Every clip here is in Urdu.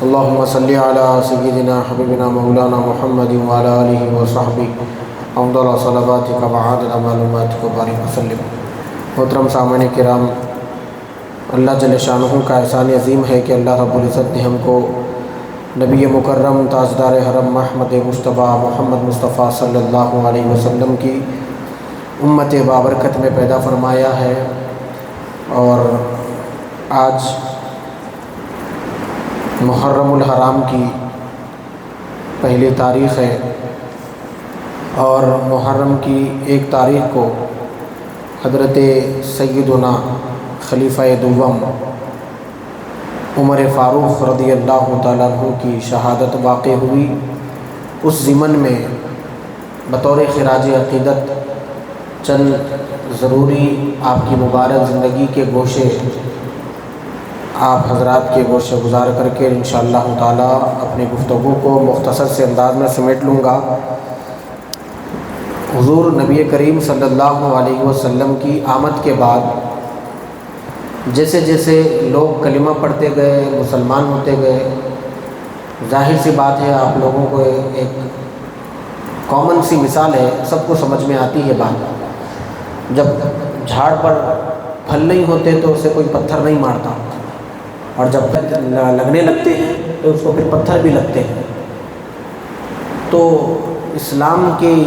اللهم صل على سيدنا حبيبنا مولانا محمد وعلى آله وصحبه افضل صلواتك وعادل معلوماتك وبارك وسلم۔ محترم سامعین کرام، اللہ جل شانہ کا احسان عظیم ہے کہ اللہ رب العزت نے ہم کو نبی مکرم تاجدار حرم احمد مصطفیٰ محمد مصطفیٰ صلی اللہ علیہ وسلم کی امت بابرکت میں پیدا فرمایا ہے، اور آج محرم الحرام کی پہلی تاریخ ہے، اور محرم کی ایک تاریخ کو حضرت سیدنا خلیفہ دوم عمر فاروق رضی اللہ تعالیٰ عنہ کی شہادت واقع ہوئی۔ اس ضمن میں بطور خراج عقیدت چند ضروری آپ کی مبارک زندگی کے گوشے آپ حضرات کے گوشے گزار کر کے انشاءاللہ تعالیٰ اپنی گفتگو کو مختصر سے انداز میں سمیٹ لوں گا۔ حضور نبی کریم صلی اللہ علیہ وسلم کی آمد کے بعد جیسے جیسے لوگ کلمہ پڑھتے گئے، مسلمان ہوتے گئے، ظاہر سی بات ہے آپ لوگوں کو ایک کامن سی مثال ہے، سب کو سمجھ میں آتی ہے بات۔ جب جھاڑ پر پھل نہیں ہوتے تو اسے کوئی پتھر نہیں مارتا، اور جب لگنے لگتے ہیں تو اس کو پھر پتھر بھی لگتے ہیں۔ تو اسلام کی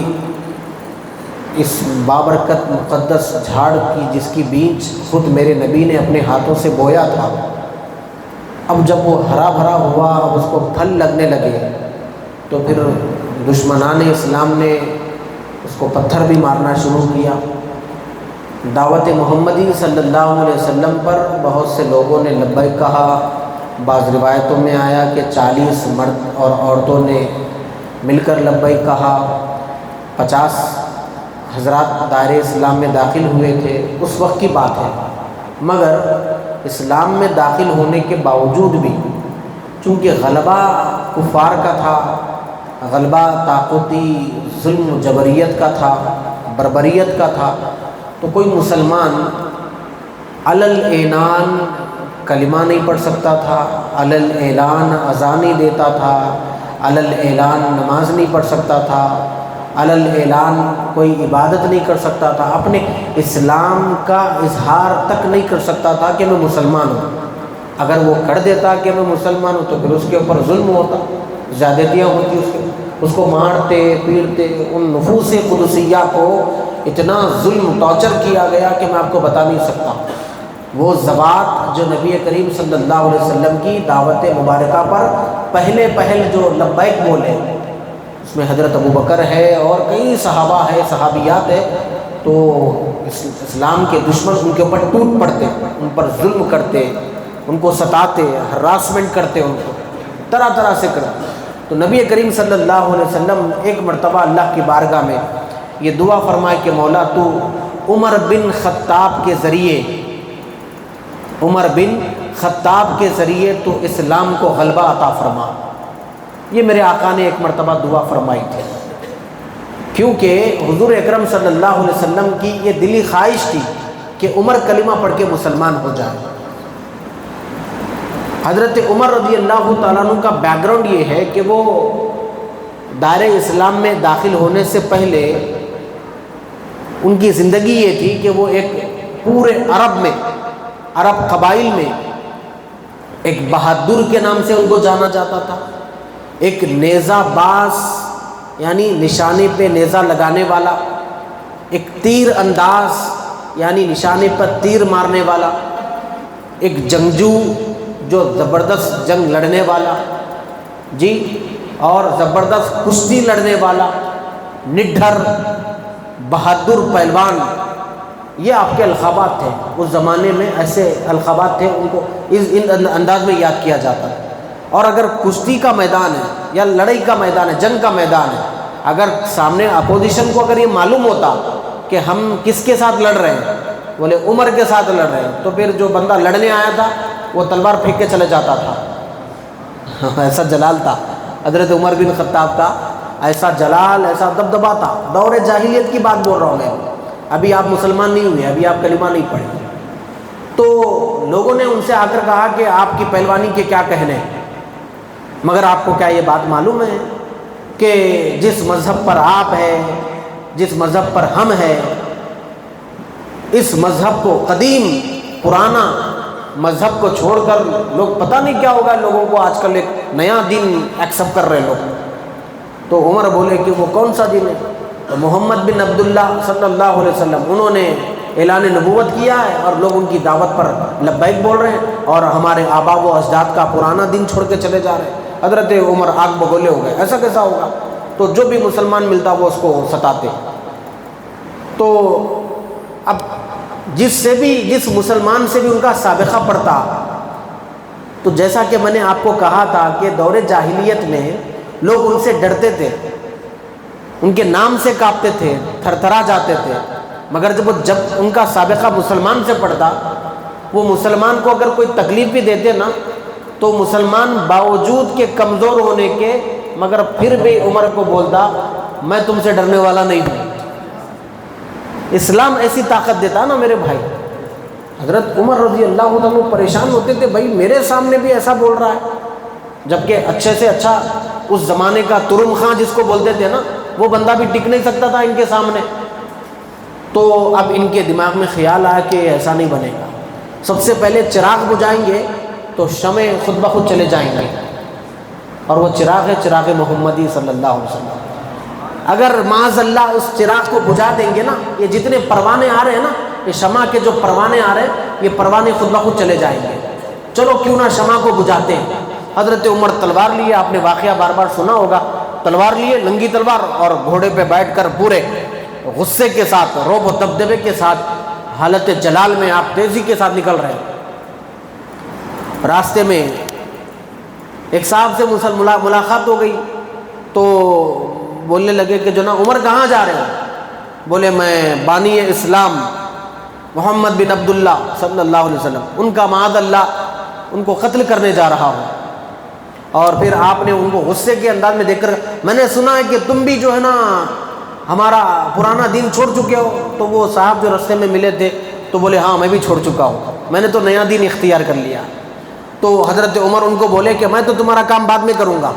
اس بابرکت مقدس جھاڑ کی جس کی بیج خود میرے نبی نے اپنے ہاتھوں سے بویا تھا، اب جب وہ ہرا بھرا ہوا، اب اس کو پھل لگنے لگے، تو پھر دشمنان اسلام نے اس کو پتھر بھی مارنا شروع کیا۔ دعوت محمدی صلی اللہ علیہ وسلم پر بہت سے لوگوں نے لبیک کہا۔ بعض روایتوں میں آیا کہ 40 مرد اور عورتوں نے مل کر لبیک کہا، 50 حضرات دائرے اسلام میں داخل ہوئے تھے، اس وقت کی بات ہے۔ مگر اسلام میں داخل ہونے کے باوجود بھی چونکہ غلبہ کفار کا تھا، غلبہ طاقتی ظلم جبریت کا تھا، بربریت کا تھا، تو کوئی مسلمان علی الاعلان کلمہ نہیں پڑھ سکتا تھا، علی الاعلان اذان نہیں دیتا تھا، علی الاعلان نماز نہیں پڑھ سکتا تھا، علی الاعلان کوئی عبادت نہیں کر سکتا تھا، اپنے اسلام کا اظہار تک نہیں کر سکتا تھا کہ میں مسلمان ہوں۔ اگر وہ کر دیتا کہ میں مسلمان ہوں تو پھر اس کے اوپر ظلم ہوتا، زیادتیاں ہوتی، اس کو مارتے پیٹتے، ان نفوس قدسیہ کو اتنا ظلم ٹارچر کیا گیا کہ میں آپ کو بتا نہیں سکتا۔ وہ ذوات جو نبی کریم صلی اللہ علیہ وسلم کی دعوت مبارکہ پر پہل جو لبیک بولے، اس میں حضرت ابوبکر ہے اور کئی صحابہ ہے، صحابیات ہے، تو اسلام کے دشمن ان کے اوپر ٹوٹ پڑتے، ان پر ظلم کرتے، ان کو ستاتے، ہراسمنٹ کرتے، ان کو طرح طرح سے کرتے۔ تو نبی کریم صلی اللہ علیہ وسلم ایک مرتبہ اللہ کی بارگاہ میں یہ دعا فرمائے کہ مولا تو عمر بن خطاب کے ذریعے تو اسلام کو غلبہ عطا فرما۔ یہ میرے آقا نے ایک مرتبہ دعا فرمائی تھی، کیونکہ حضور اکرم صلی اللہ علیہ وسلم کی یہ دلی خواہش تھی کہ عمر کلمہ پڑھ کے مسلمان ہو جائے۔ حضرت عمر رضی اللہ تعالیٰ عنہ کا بیک گراؤنڈ یہ ہے کہ وہ دائرہ اسلام میں داخل ہونے سے پہلے ان کی زندگی یہ تھی کہ وہ ایک پورے عرب قبائل میں ایک بہادر کے نام سے ان کو جانا جاتا تھا، ایک نیزہ باز یعنی نشانے پہ نیزہ لگانے والا، ایک تیر انداز یعنی نشانے پر تیر مارنے والا، ایک جنگجو جو زبردست جنگ لڑنے والا جی، اور زبردست کشتی لڑنے والا، نڈھر بہادر پہلوان، یہ آپ کے القابات تھے۔ اس زمانے میں ایسے القابات تھے، ان کو ان انداز میں یاد کیا جاتا ہے۔ اور اگر کشتی کا میدان ہے یا لڑائی کا میدان ہے، جنگ کا میدان ہے، اگر سامنے اپوزیشن کو اگر یہ معلوم ہوتا کہ ہم کس کے ساتھ لڑ رہے ہیں، بولے عمر کے ساتھ لڑ رہے ہیں، تو پھر جو بندہ لڑنے آیا تھا وہ تلوار پھینک کے چلے جاتا تھا۔ ایسا جلال تھا حضرت عمر بن خطاب کا، ایسا جلال، ایسا دبدبا تھا۔ دور جاہلیت کی بات بول رہا ہوں میں، ابھی آپ مسلمان نہیں ہوئے، ابھی آپ کلمہ نہیں پڑھے۔ تو لوگوں نے ان سے آ کر کہا کہ آپ کی پہلوانی کے کیا کہنے ہیں؟ مگر آپ کو کیا یہ بات معلوم ہے کہ جس مذہب پر آپ ہیں، جس مذہب پر ہم ہیں، اس مذہب کو، قدیم پرانا مذہب کو چھوڑ کر لوگ پتہ نہیں کیا ہوگا، لوگوں کو آج کل ایک نیا دین ایکسیپٹ کر رہے لوگ. تو عمر بولے کہ وہ کون سا دین ہے؟ تو محمد بن عبداللہ صلی اللہ علیہ وسلم انہوں نے اعلان نبوت کیا ہے اور لوگ ان کی دعوت پر لبیک بول رہے ہیں، اور ہمارے آبا و اجداد کا پرانا دین چھوڑ کے چلے جا رہے ہیں. حضرت عمر آگ بگولے ہو گئے، ایسا کیسا ہوگا؟ تو جو بھی مسلمان ملتا وہ اس کو ستاتے. تو اب جس مسلمان سے بھی ان کا سابقہ پڑتا، تو جیسا کہ میں نے آپ کو کہا تھا کہ دور جاہلیت میں لوگ ان سے ڈرتے تھے، ان کے نام سے کانپتے تھے، تھر تھرا جاتے تھے. مگر جب ان کا سابقہ مسلمان سے پڑتا، وہ مسلمان کو اگر کوئی تکلیف بھی دیتے نا، تو مسلمان باوجود کے کمزور ہونے کے مگر پھر بھی عمر کو بولتا میں تم سے ڈرنے والا نہیں ہوں. اسلام ایسی طاقت دیتا نا میرے بھائی. حضرت عمر رضی اللہ عنہ پریشان ہوتے تھے، بھائی میرے سامنے بھی ایسا بول رہا ہے، جبکہ اچھے سے اچھا اس زمانے کا ترم خاں جس کو بولتے تھے نا، وہ بندہ بھی ٹک نہیں سکتا تھا ان کے سامنے. تو اب ان کے دماغ میں خیال آیا کہ ایسا نہیں بنے گا، سب سے پہلے چراغ بجھائیں گے تو شمع خود بخود چلے جائیں گے، اور وہ چراغ ہے چراغ محمدی صلی اللہ علیہ وسلم. اگر معاذ اللہ اس چراغ کو بجھا دیں گے نا، یہ جتنے پروانے آ رہے ہیں نا، یہ شمع کے جو پروانے آ رہے ہیں، یہ پروانے خود بخود چلے جائیں گے. چلو کیوں نہ شمع کو بجھاتے ہیں. حضرت عمر تلوار لیے، آپ نے واقعہ بار بار سنا ہوگا، تلوار لیے، ننگی تلوار، اور گھوڑے پہ بیٹھ کر پورے غصے کے ساتھ، رعب و دبدبے کے ساتھ، حالت جلال میں آپ تیزی کے ساتھ نکل رہے ہیں. راستے میں ایک صاحب سے ملاقات ہو گئی، تو بولنے لگے کہ جو نا عمر کہاں جا رہے ہیں؟ بولے میں بانی اسلام محمد بن عبداللہ صلی اللہ علیہ وسلم، ان کا معاذ اللہ ان کو قتل کرنے جا رہا ہوں. اور پھر آپ نے ان کو غصے کے انداز میں دیکھ کر، میں نے سنا ہے کہ تم بھی جو ہے نا ہمارا پرانا دین چھوڑ چکے ہو. تو وہ صاحب جو رستے میں ملے تھے تو بولے ہاں میں بھی چھوڑ چکا ہوں، میں نے تو نیا دین اختیار کر لیا. تو حضرت عمر ان کو بولے کہ میں تو تمہارا کام بعد میں کروں گا،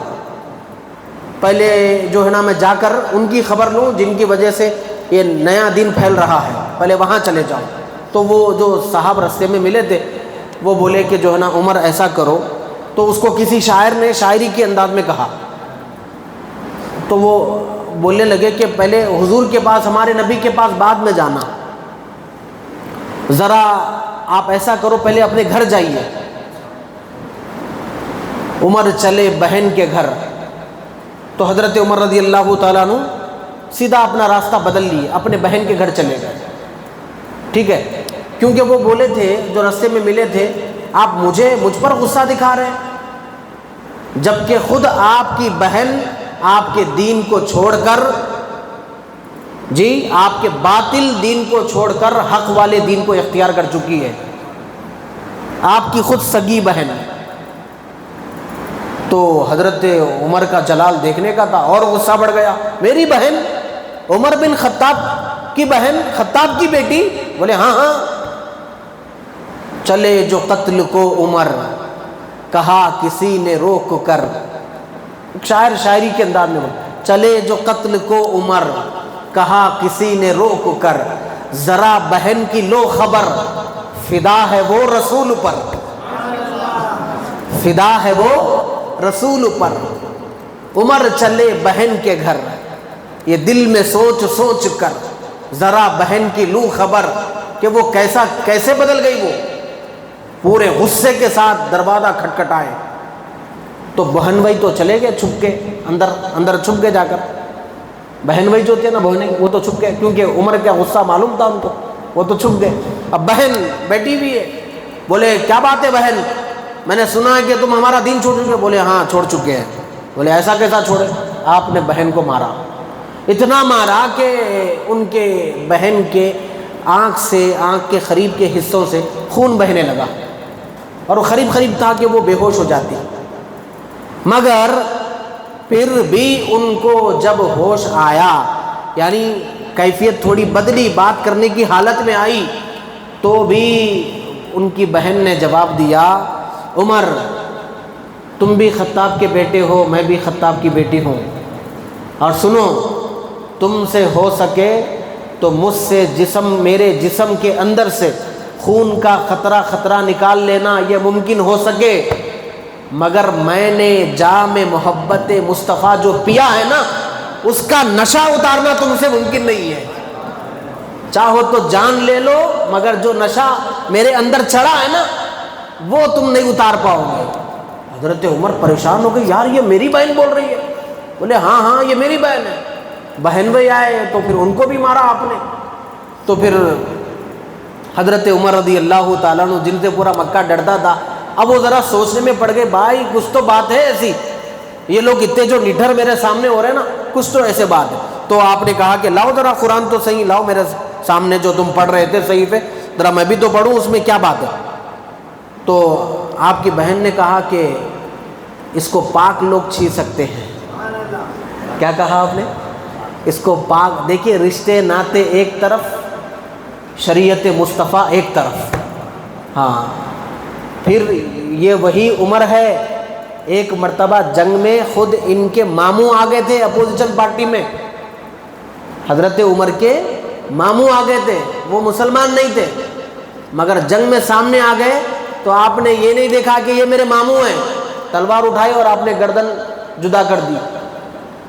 پہلے جو ہے نا میں جا کر ان کی خبر لوں جن کی وجہ سے یہ نیا دین پھیل رہا ہے، پہلے وہاں چلے جاؤں. تو وہ جو صاحب رستے میں ملے تھے وہ بولے کہ جو ہے نا عمر ایسا کرو. تو اس کو کسی شاعر نے شاعری کے انداز میں کہا. تو وہ بولنے لگے کہ پہلے حضور کے پاس، ہمارے نبی کے پاس بعد میں جانا، ذرا آپ ایسا کرو پہلے اپنے گھر جائیے. عمر چلے بہن کے گھر. تو حضرت عمر رضی اللہ تعالیٰ عنہ سیدھا اپنا راستہ بدل لیے، اپنے بہن کے گھر چلے گئے. ٹھیک ہے، کیونکہ وہ بولے تھے جو راستے میں ملے تھے، آپ مجھ پر غصہ دکھا رہے ہیں، جبکہ خود آپ کی بہن آپ کے دین کو چھوڑ کر، جی آپ کے باطل دین کو چھوڑ کر حق والے دین کو اختیار کر چکی ہے، آپ کی خود سگی بہن. تو حضرت عمر کا جلال دیکھنے کا تھا، اور غصہ بڑھ گیا. میری بہن، عمر بن خطاب کی بہن، خطاب کی بیٹی؟ بولے ہاں ہاں. چلے جو قتل کو عمر، کہا کسی نے روک کر. شاعر شاعری کے انداز میں، چلے جو قتل کو عمر، کہا کسی نے روک کر، ذرا بہن کی لو خبر، فدا ہے وہ رسول پر، فدا ہے وہ رسول پر. عمر چلے بہن کے گھر، یہ دل میں سوچ سوچ کر، ذرا بہن کی لو خبر کہ وہ کیسے بدل گئی. وہ پورے غصے کے ساتھ دروازہ کھٹکھٹائے. تو بہن بھائی تو چلے گئے چھپ کے، اندر چھپ گئے جا کر. بہن بھائی جو تھے نا بہنیں، وہ تو چھپ گئے، کیونکہ عمر کا غصہ معلوم تھا ان کو، وہ تو چھپ گئے. اب بہن بیٹی بھی ہے. بولے کیا بات ہے بہن، میں نے سنا ہے کہ تم ہمارا دین چھوڑ چکے. بولے ہاں چھوڑ چکے ہیں. بولے ایسا کیسا چھوڑے؟ آپ نے بہن کو مارا، اتنا مارا کہ ان کے بہن کے آنکھ کے قریب کے حصوں سے خون بہنے لگا، اور وہ قریب تھا کہ وہ بے ہوش ہو جاتی. مگر پھر بھی ان کو جب ہوش آیا، یعنی کیفیت تھوڑی بدلی، بات کرنے کی حالت میں آئی، تو بھی ان کی بہن نے جواب دیا، عمر تم بھی خطاب کے بیٹے ہو، میں بھی خطاب کی بیٹی ہوں، اور سنو تم سے ہو سکے تو مجھ سے میرے جسم کے اندر سے خون کا خطرہ نکال لینا، یہ ممکن ہو سکے، مگر میں نے جام محبت مصطفیٰ جو پیا ہے نا، اس کا نشہ اتارنا تم سے ممکن نہیں ہے۔ چاہو تو جان لے لو، مگر جو نشہ میرے اندر چڑھا ہے نا وہ تم نہیں اتار پاؤ گے۔ حضرت عمر پریشان ہو گئے، یار یہ میری بہن بول رہی ہے۔ بولے ہاں یہ میری بہن ہے۔ بہن بھائی آئے تو پھر ان کو بھی مارا آپ نے۔ تو پھر حضرت عمر رضی اللہ تعالیٰ عنہ، جن سے پورا مکہ ڈرتا تھا، اب وہ ذرا سوچنے میں پڑ گئے، بھائی کچھ تو بات ہے ایسی، یہ لوگ اتنے جو نڈر میرے سامنے ہو رہے ہیں نا، کچھ تو ایسے بات ہے۔ تو آپ نے کہا کہ لاؤ ذرا قرآن تو صحیح، لاؤ میرے سامنے جو تم پڑھ رہے تھے صحیفے، ذرا میں بھی تو پڑھوں، اس میں کیا بات ہے۔ تو آپ کی بہن نے کہا کہ اس کو پاک لوگ چھین سکتے ہیں۔ کیا کہا آپ نے؟ اس کو پاک، دیکھیے رشتے ناتے ایک طرف، شریعت مصطفیٰ ایک طرف۔ ہاں پھر یہ وہی عمر ہے، ایک مرتبہ جنگ میں خود ان کے ماموں آ گئے تھے اپوزیشن پارٹی میں، حضرت عمر کے ماموں آ گئے تھے، وہ مسلمان نہیں تھے، مگر جنگ میں سامنے آ گئے تو آپ نے یہ نہیں دیکھا کہ یہ میرے ماموں ہیں، تلوار اٹھائی اور آپ نے گردن جدا کر دی۔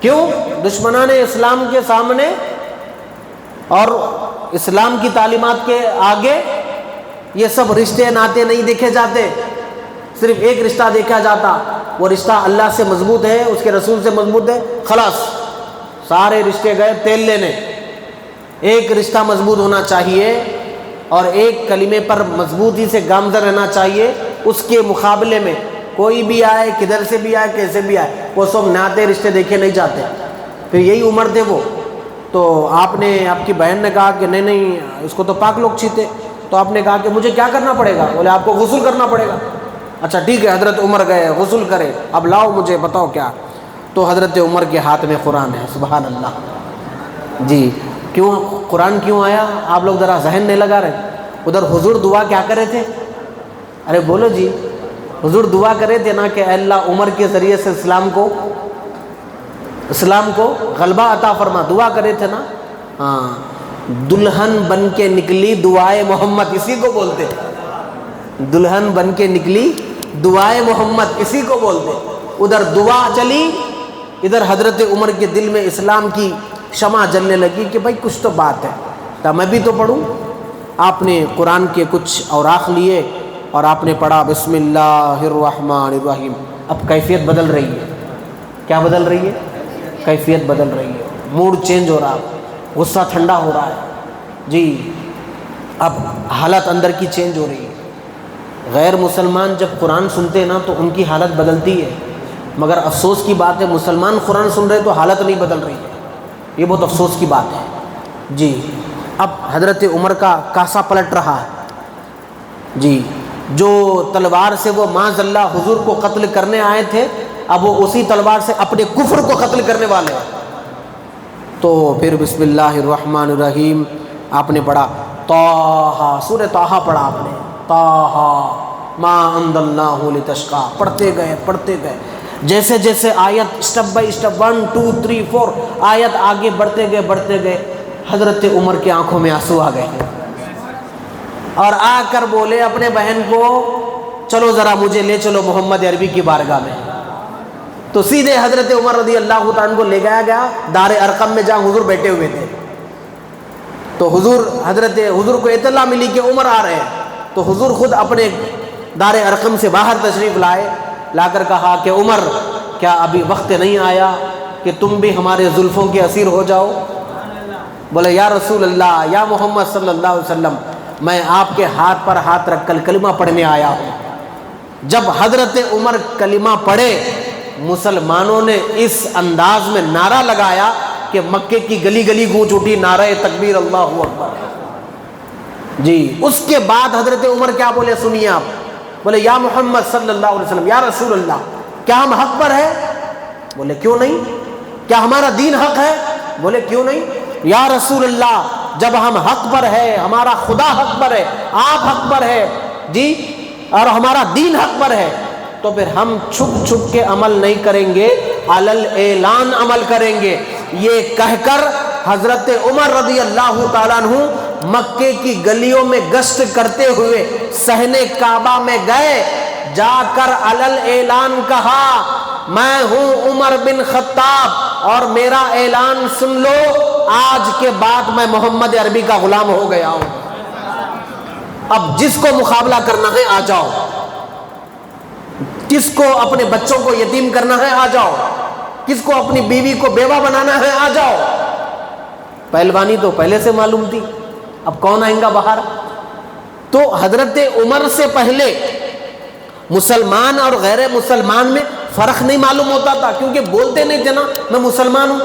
کیوں؟ دشمنان اسلام کے سامنے اور اسلام کی تعلیمات کے آگے یہ سب رشتے ناتے نہیں دیکھے جاتے، صرف ایک رشتہ دیکھا جاتا، وہ رشتہ اللہ سے مضبوط ہے، اس کے رسول سے مضبوط ہے، خلاص سارے رشتے گئے تیل لینے۔ ایک رشتہ مضبوط ہونا چاہیے اور ایک کلمے پر مضبوطی سے گامزن رہنا چاہیے، اس کے مقابلے میں کوئی بھی آئے، کدھر سے بھی آئے، کیسے بھی آئے، وہ سب ناتے رشتے دیکھے نہیں جاتے۔ پھر یہی عمر تھے وہ۔ تو آپ کی بہن نے کہا کہ نہیں اس کو تو پاک لوگ چھیتے۔ تو آپ نے کہا کہ مجھے کیا کرنا پڑے گا؟ بولے آپ کو غسل کرنا پڑے گا۔ اچھا ٹھیک ہے، حضرت عمر گئے غسل کرے، اب لاؤ مجھے بتاؤ کیا۔ تو حضرت عمر کے ہاتھ میں قرآن ہے، سبحان اللہ۔ جی کیوں قرآن کیوں آیا؟ آپ لوگ ذرا ذہن نہیں لگا رہے۔ ادھر حضور دعا کیا کرے تھے؟ ارے بولو جی، حضور دعا کرے تھے نا کہ اے اللہ عمر کے ذریعے سے اسلام کو غلبہ عطا فرما، دعا کرے تھے نا۔ ہاں، دلہن بن کے نکلی دعائے محمد، اسی کو بولتے، دلہن بن کے نکلی دعائے محمد، اسی کو بولتے۔ ادھر دعا چلی، ادھر حضرت عمر کے دل میں اسلام کی شمع جلنے لگی کہ بھائی کچھ تو بات ہے، تو میں بھی تو پڑھوں۔ آپ نے قرآن کے کچھ اوراق لیے اور آپ نے پڑھا بسم اللہ الرحمن الرحیم۔ اب کیفیت بدل رہی ہے۔ کیا بدل رہی ہے؟ کیفیت بدل رہی ہے، موڈ چینج ہو رہا ہے، غصہ ٹھنڈا ہو رہا ہے جی، اب حالت اندر کی چینج ہو رہی ہے۔ غیر مسلمان جب قرآن سنتے ہیں نا تو ان کی حالت بدلتی ہے، مگر افسوس کی بات ہے مسلمان قرآن سن رہے تو حالت نہیں بدل رہی ہے، یہ بہت افسوس کی بات ہے جی۔ اب حضرت عمر کا کاسا پلٹ رہا ہے جی، جو تلوار سے وہ معاذ اللہ حضور کو قتل کرنے آئے تھے، اب وہ اسی تلوار سے اپنے کفر کو قتل کرنے والے ہیں۔ تو پھر بسم اللہ الرحمن الرحیم آپ نے پڑھا، طٰہ، سورہ طٰہ پڑھا آپ نے، طٰہ ما انزلناہ لتشقیٰ، پڑھتے گئے جیسے جیسے آیت اسٹیپ بائی اسٹیپ 1 2 3 4 آیت آگے بڑھتے گئے، حضرت عمر کی آنکھوں میں آنسو آ گئے اور آ کر بولے اپنے بہن کو چلو ذرا مجھے لے چلو محمد عربی کی بارگاہ میں۔ تو سیدھے حضرت عمر رضی اللہ تعالیٰ کو لے گیا دار ارقم میں جہاں حضور بیٹھے ہوئے تھے۔ تو حضور کو اطلاع ملی کہ عمر آ رہے ہیں، تو حضور خود اپنے دار ارقم سے باہر تشریف لائے، لا کر کہا کہ عمر کیا ابھی وقت نہیں آیا کہ تم بھی ہمارے زلفوں کے اسیر ہو جاؤ؟ بولے یا رسول اللہ، یا محمد صلی اللہ علیہ وسلم، میں آپ کے ہاتھ پر ہاتھ رکھ کر کلمہ پڑھنے آیا ہوں۔ جب حضرت عمر کلمہ پڑھے، مسلمانوں نے اس انداز میں نعرہ لگایا کہ مکے کی گلی گلی گونج اٹھی، نعرہ تکبیر اللہ اکبر جی۔ اس کے بعد حضرت عمر کیا بولے سنیے آپ، بولے یا محمد صلی اللہ علیہ وسلم، یا رسول اللہ، کیا ہم حق پر ہیں؟ بولے کیوں نہیں؟ کیا ہمارا دین حق ہے؟ بولے کیوں نہیں؟ یا رسول اللہ، جب ہم حق پر ہے، ہمارا خدا حق پر ہے، آپ حق پر ہے جی، اور ہمارا دین حق پر ہے، تو پھر ہم چھپ چھپ کے عمل نہیں کریں گے، علل اعلان عمل کریں گے۔ یہ کہہ کر حضرت عمر رضی اللہ تعالیٰ عنہ مکے کی گلیوں میں گشت کرتے ہوئے صحن کعبہ میں گئے، جا کر علل اعلان کہا، میں ہوں عمر بن خطاب اور میرا اعلان سن لو، آج کے بعد میں محمد عربی کا غلام ہو گیا ہوں۔ اب جس کو مقابلہ کرنا ہے آ جاؤ، کس کو اپنے بچوں کو یتیم کرنا ہے آ جاؤ، کس کو اپنی بیوی کو بیوہ بنانا ہے آ جاؤ۔ پہلوانی تو پہلے سے معلوم تھی، اب کون آئیں گا باہر؟ تو حضرت عمر سے پہلے مسلمان اور غیر مسلمان میں فرق نہیں معلوم ہوتا تھا، کیونکہ بولتے نہیں تھے نا میں مسلمان ہوں،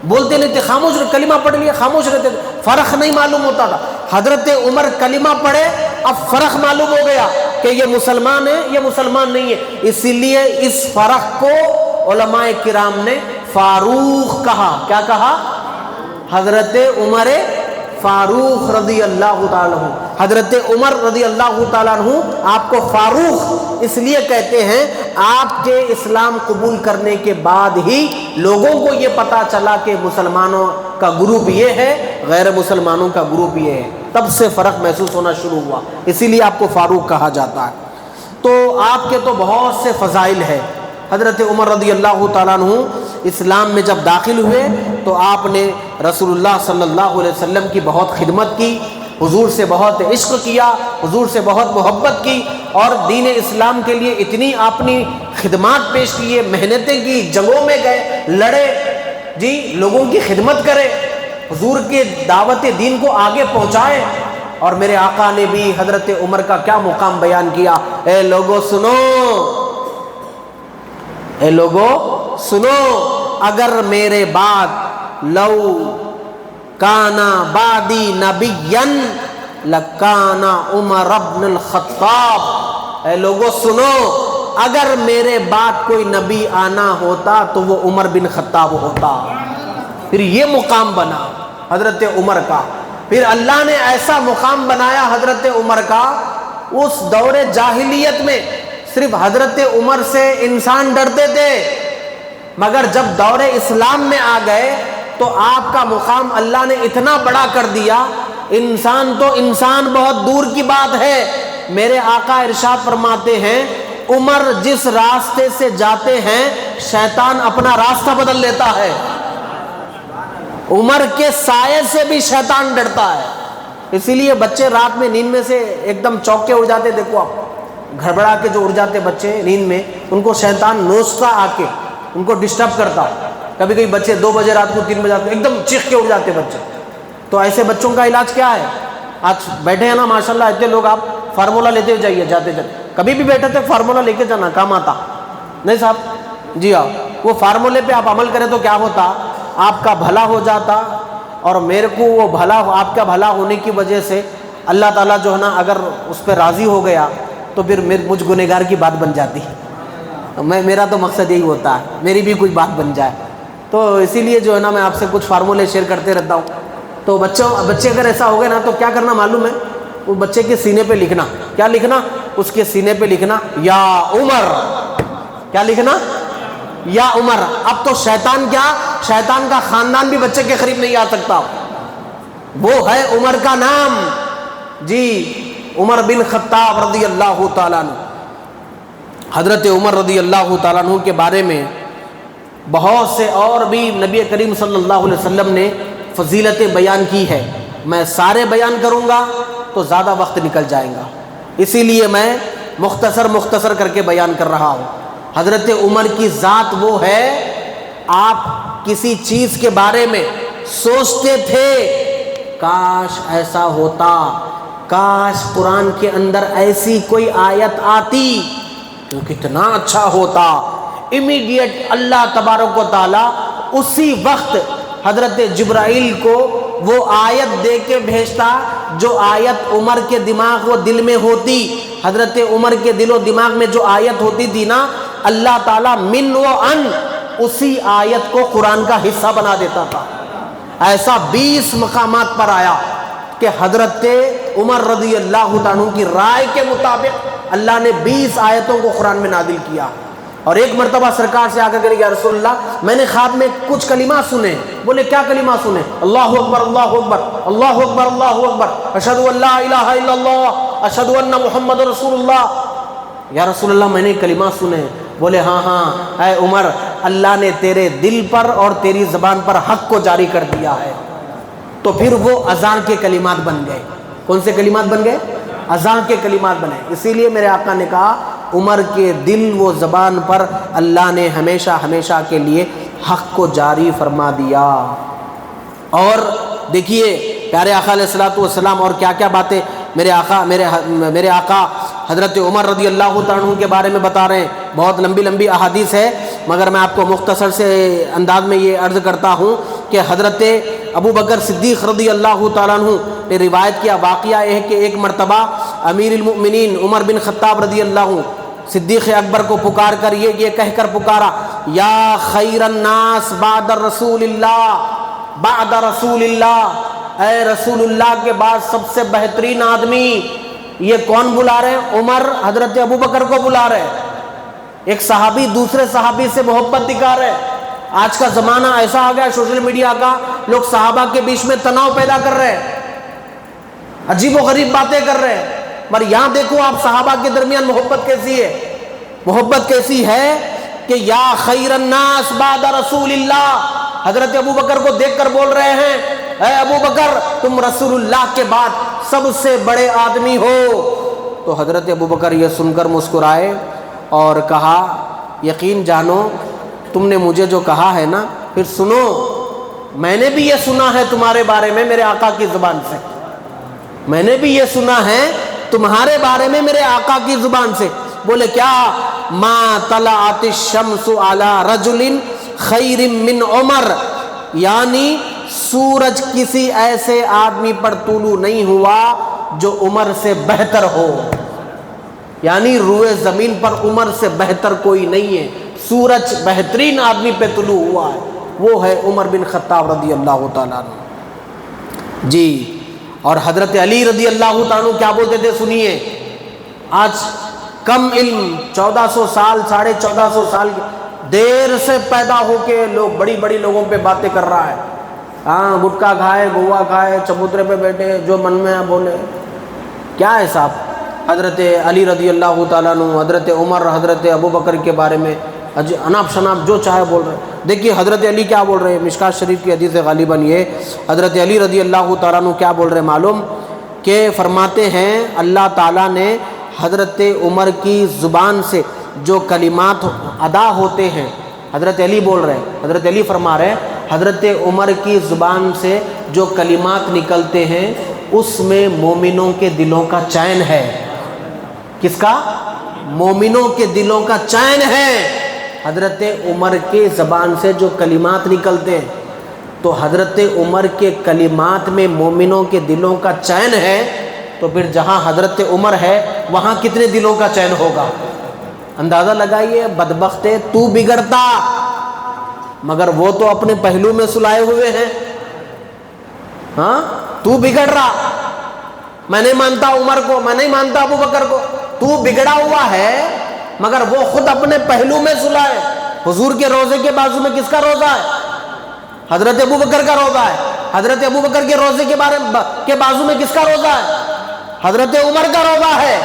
بولتے نہیں تھے، خاموش، کلمہ پڑھ لیا خاموش رہتے تھے، فرق نہیں معلوم ہوتا تھا۔ حضرت عمر کلمہ پڑھے، اب فرق معلوم ہو گیا کہ یہ مسلمان ہے یہ مسلمان نہیں ہے، اسی لیے اس فرق کو علماء کرام نے فاروق کہا۔ کیا کہا؟ حضرت عمر فاروق رضی اللہ تعالیٰ عنہ۔ حضرت عمر رضی اللہ تعالیٰ عنہ آپ کو فاروق اس لیے کہتے ہیں، آپ کے اسلام قبول کرنے کے بعد ہی لوگوں کو یہ پتا چلا کہ مسلمانوں کا گروپ یہ ہے، غیر مسلمانوں کا گروپ یہ ہے، تب سے فرق محسوس ہونا شروع ہوا، اسی لیے آپ کو فاروق کہا جاتا ہے۔ تو آپ کے تو بہت سے فضائل ہیں۔ حضرت عمر رضی اللہ تعالیٰ عنہ اسلام میں جب داخل ہوئے تو آپ نے رسول اللہ صلی اللہ علیہ وسلم کی بہت خدمت کی، حضور سے بہت عشق کیا، حضور سے بہت محبت کی، اور دین اسلام کے لیے اتنی اپنی خدمات پیش کیے، محنتیں کی، جنگوں میں گئے، لڑے، جی لوگوں کی خدمت کرے، حضور کے دعوت دین کو آگے پہنچائے۔ اور میرے آقا نے بھی حضرت عمر کا کیا مقام بیان کیا، اے لوگو سنو، اے لوگو سنو، اگر میرے بعد لو کانا بعدی نبیًا لکانا عمر ابن الخطاب۔ اے لوگو سنو، اگر میرے بعد کوئی نبی آنا ہوتا تو وہ عمر بن خطاب ہوتا۔ پھر یہ مقام بنا حضرت عمر کا، پھر اللہ نے ایسا مقام بنایا حضرت عمر کا، اس دور جاہلیت میں صرف حضرت عمر سے انسان ڈرتے تھے، مگر جب دور اسلام میں آ گئے تو آپ کا مقام اللہ نے اتنا بڑا کر دیا، انسان تو انسان بہت دور کی بات ہے۔ میرے آقا ارشاد فرماتے ہیں، عمر جس راستے سے جاتے ہیں شیطان اپنا راستہ بدل لیتا ہے، عمر کے سائے سے بھی شیطان ڈرتا ہے۔ اسی لیے بچے رات میں نیند میں سے ایک دم چوک کے اڑ جاتے، دیکھو آپ گھبرا کے جو اڑ جاتے بچے نیند میں، ان کو شیطان نوچتا آ کے، ان کو ڈسٹرب کرتا۔ کبھی کبھی بچے 2 بجے رات کو 3 بجے رات کو ایک دم چیخ کے اڑ جاتے بچے، تو ایسے بچوں کا علاج کیا ہے؟ آج بیٹھے ہیں نا ماشاءاللہ اتنے لوگ، آپ فارمولہ لیتے جائیے جاتے جاتے، کبھی بھی بیٹھے تھے فارمولہ لے کے جانا، کام آتا نہیں صاحب؟ جی ہاں، وہ فارمولے پہ آپ عمل کریں تو کیا ہوتا؟ آپ کا بھلا ہو جاتا، اور میرے کو وہ بھلا، آپ کا بھلا ہونے کی وجہ سے اللہ تعالیٰ جو ہے نا اگر اس پہ راضی ہو گیا تو پھر مجھ گنہگار کی بات بن جاتی۔ میرا تو مقصد یہی ہوتا ہے میری بھی کوئی بات بن جائے، تو اسی لیے جو ہے نا میں آپ سے کچھ فارمولے شیئر کرتے رہتا ہوں۔ تو بچے اگر ایسا ہو گئے نا تو کیا کرنا معلوم ہے؟ وہ بچے کے سینے پہ لکھنا، کیا لکھنا؟ اس کے سینے پہ لکھنا یا عمر، کیا لکھنا؟ یا عمر۔ اب تو شیطان کیا، شیطان کا خاندان بھی بچے کے قریب نہیں آ سکتا، وہ ہے عمر کا نام، جی عمر بن خطاب رضی اللہ تعالیٰ عنہ۔ حضرت عمر رضی اللہ تعالیٰ عنہ کے بارے میں بہت سے اور بھی نبی کریم صلی اللہ علیہ وسلم نے فضیلتیں بیان کی ہے، میں سارے بیان کروں گا تو زیادہ وقت نکل جائے گا، اسی لیے میں مختصر کر کے بیان کر رہا ہوں۔ حضرت عمر کی ذات وہ ہے، آپ کسی چیز کے بارے میں سوچتے تھے کاش ایسا ہوتا، کاش قرآن کے اندر ایسی کوئی آیت آتی تو کتنا اچھا ہوتا، امیڈیٹ اللہ تبارک و تعالیٰ اسی وقت حضرت جبرائیل کو وہ آیت دے کے بھیجتا جو آیت عمر کے دماغ و دل میں ہوتی۔ حضرت عمر کے دل و دماغ میں جو آیت ہوتی تھی نا، اللہ تعالیٰ من و ان اسی آیت کو قرآن کا حصہ بنا دیتا تھا۔ ایسا 20 مقامات پر آیا کہ حضرت عمر رضی اللہ عنہ کی رائے کے مطابق اللہ نے 20 آیتوں کو قرآن میں نازل کیا. اور ایک مرتبہ سرکار سے آ کر کہ یا رسول اللہ میں نے خواب میں کچھ کلمات سنے. بولے کیا کلمات سنے؟ اللہ اکبر اللہ اکبر اللہ اکبر اللہ اکبر اشہد ان لا الہ الا اللہ اشہد ان محمد رسول اللہ. یا رسول اللہ میں نے کلمات سنے. بولے ہاں اے عمر، اللہ نے تیرے دل پر اور تیری زبان پر حق کو جاری کر دیا ہے. تو پھر وہ اذان کے کلمات بن گئے. کون سے کلمات بن گئے؟ اذان کے کلمات بنے. اسی لیے میرے آقا نے کہا عمر کے دل و زبان پر اللہ نے ہمیشہ ہمیشہ کے لیے حق کو جاری فرما دیا. اور دیکھیے پیارے آقا علیہ الصلوۃ والسلام اور کیا کیا باتیں میرے آقا حضرت عمر رضی اللہ تعالیٰ عنہ کے بارے میں بتا رہے ہیں. بہت لمبی لمبی احادیث ہے، مگر میں آپ کو مختصر سے انداز میں یہ عرض کرتا ہوں کہ حضرت ابو بکر صدیق رضی اللہ تعالیٰ عنہ نے روایت کیا. واقعہ یہ ہے کہ ایک مرتبہ امیر المؤمنین عمر بن خطاب رضی اللہ عنہ صدیق اکبر کو پکار کر یہ کہہ کر پکارا، یا خیر الناس بعد رسول اللہ بعد رسول اللہ، اے رسول اللہ کے بعد سب سے بہترین آدمی. یہ کون بلا رہے ہیں؟ عمر حضرت ابو بکر کو بلا رہے ہیں. ایک صحابی دوسرے صحابی سے محبت دکھا رہے ہیں. آج کا زمانہ ایسا آ گیا سوشل میڈیا کا، لوگ صحابہ کے بیچ میں تناؤ پیدا کر رہے ہیں، عجیب و غریب باتیں کر رہے ہیں. پر یہاں دیکھو آپ صحابہ کے درمیان محبت کیسی ہے. محبت کیسی ہے کہ یا خیر الناس بعد رسول اللہ. حضرت ابو بکر کو دیکھ کر بول رہے ہیں اے ابو بکر تم رسول اللہ کے بعد سب سے بڑے آدمی ہو. تو حضرت ابو بکر یہ سن کر مسکرائے اور کہا یقین جانو تم نے مجھے جو کہا ہے نا، پھر سنو میں نے بھی یہ سنا ہے تمہارے بارے میں میرے آقا کی زبان سے. میں نے بھی یہ سنا ہے تمہارے بارے میں میرے آقا کی زبان سے. بولے کیا؟ ما طلعت الشمس علی رجل خیر من عمر، یعنی سورج کسی ایسے آدمی پر طلوع نہیں ہوا جو عمر سے بہتر ہو. یعنی روئے زمین پر عمر سے بہتر کوئی نہیں ہے. سورج بہترین آدمی پہ طلوع ہوا ہے، وہ ہے عمر بن خطاب رضی اللہ تعالیٰ عنہ. جی اور حضرت علی رضی اللہ تعالیٰ عنہ کیا بولتے تھے سنیے. آج کم علم 1400 سال 1450 سال دیر سے پیدا ہو کے لوگ بڑی بڑی لوگوں پہ باتیں کر رہا ہے. ہاں گٹکا کھائے گوا کھائے چبوترے پہ بیٹھے جو من میں بولے. کیا ہے صاحب؟ حضرت علی رضی اللہ تعالیٰ عنہ، حضرت عمر، حضرت ابو بکر کے بارے میں اناپ شناپ جو چاہے بول رہے ہیں. دیکھیے حضرت علی کیا بول رہے ہیں. مشکات شریف کی حدیث غالباً یہ حضرت علی رضی اللہ تعالیٰ عنہ کیا بول رہے ہیں معلوم؟ کہ فرماتے ہیں اللہ تعالیٰ نے حضرت عمر کی زبان سے جو کلمات ادا ہوتے ہیں، حضرت علی بول رہے ہیں، حضرت علی فرما رہے ہیں حضرت عمر کی زبان سے جو کلمات نکلتے ہیں اس میں مومنوں کے دلوں کا چین ہے. کس کا؟ مومنوں کے دلوں کا چین ہے. حضرت عمر کے زبان سے جو کلمات نکلتے ہیں تو حضرت عمر کے کلمات میں مومنوں کے دلوں کا چین ہے. تو پھر جہاں حضرت عمر ہے وہاں کتنے دلوں کا چین ہوگا؟ اندازہ لگائیے. بدبخت تو بگڑتا، مگر وہ تو اپنے پہلو میں سلائے ہوئے ہیں. ہاں تو بگڑ رہا. میں نہیں مانتا عمر کو، میں نہیں مانتا ابو بکر کو. تو بگڑا ہوا ہے مگر وہ خود اپنے پہلو میں سلائے. حضور کے روزے کے بازو میں کس کا روزہ ہے؟ حضرت ابو بکر کا روزہ ہے. حضرت ابو بکر کے روزے کے بازو میں کس کا روزہ ہے؟ حضرت عمر کا روزہ ہے.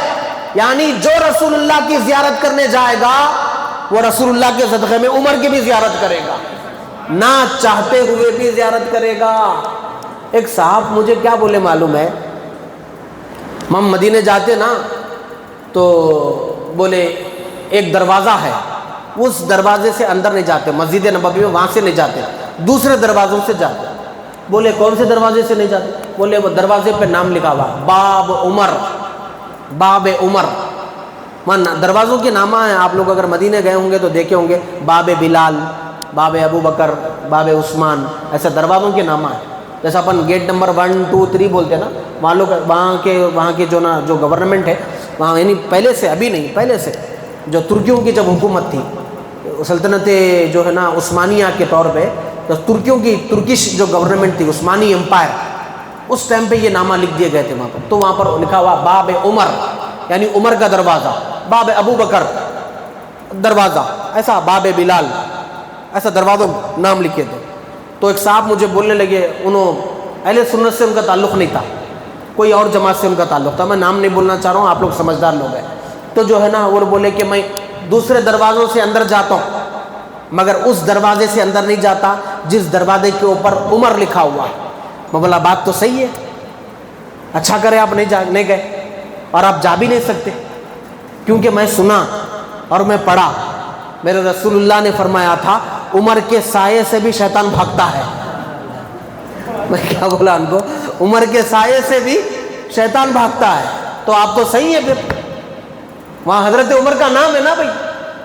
یعنی جو رسول اللہ کی زیارت کرنے جائے گا وہ رسول اللہ کے صدقے میں عمر کی بھی زیارت کرے گا، نہ چاہتے ہوئے بھی زیارت کرے گا. ایک صاحب مجھے کیا بولے معلوم ہے، ہم مدینے جاتے نا تو بولے ایک دروازہ ہے، اس دروازے سے اندر نہیں جاتے، مسجد نبوی میں وہاں سے نہیں جاتے، دوسرے دروازوں سے جاتے. بولے کون سے دروازے سے نہیں جاتے؟ بولے وہ دروازے پہ نام لکھا ہوا باب عمر، باب عمر. دروازوں کے نامہ ہیں. آپ لوگ اگر مدینے گئے ہوں گے تو دیکھے ہوں گے باب بلال، باب ابو بکر، باب عثمان، ایسے دروازوں کے نامہ ہیں. جیسا اپن گیٹ نمبر 1 2 3 بولتے ہیں نا، وہاں کے جو گورنمنٹ ہے وہاں، یعنی پہلے سے، ابھی نہیں، پہلے سے جو ترکیوں کی جب حکومت تھی، سلطنت جو ہے نا عثمانیہ کے طور پہ، تو ترکیوں کی ترکش جو گورنمنٹ تھی، عثمانی امپائر، اس ٹائم پہ یہ نامہ لکھ دیے گئے تھے وہاں پر. تو وہاں پر لکھا ہوا باب عمر. یعنی عمر کا دروازہ، باب ابو بکر دروازہ، ایسا باب بلال، ایسا دروازوں نام لکھے تھے. تو ایک صاحب مجھے بولنے لگے، انہوں اہل سنت سے ان کا تعلق نہیں تھا، کوئی اور جماعت سے ان کا تعلق تھا، میں نام نہیں بولنا چاہ رہا ہوں، آپ لوگ سمجھدار لوگ ہیں. تو جو ہے نا وہ بولے کہ میں دوسرے دروازوں سے اندر جاتا ہوں مگر اس دروازے سے اندر نہیں جاتا جس دروازے کے اوپر عمر لکھا ہوا ہے. میں بولا بات تو صحیح ہے، اچھا کرے آپ نہیں گئے، اور آپ جا بھی نہیں سکتے کیونکہ میں سنا اور میں پڑھا، میرے رسول اللہ نے فرمایا تھا عمر کے سائے سے بھی شیطان بھاگتا ہے. میں کیا بولا ان کو، عمر کے سائے سے بھی شیطان بھاگتا ہے. تو آپ تو صحیح ہے، پھر وہاں حضرت عمر کا نام ہے نا بھائی،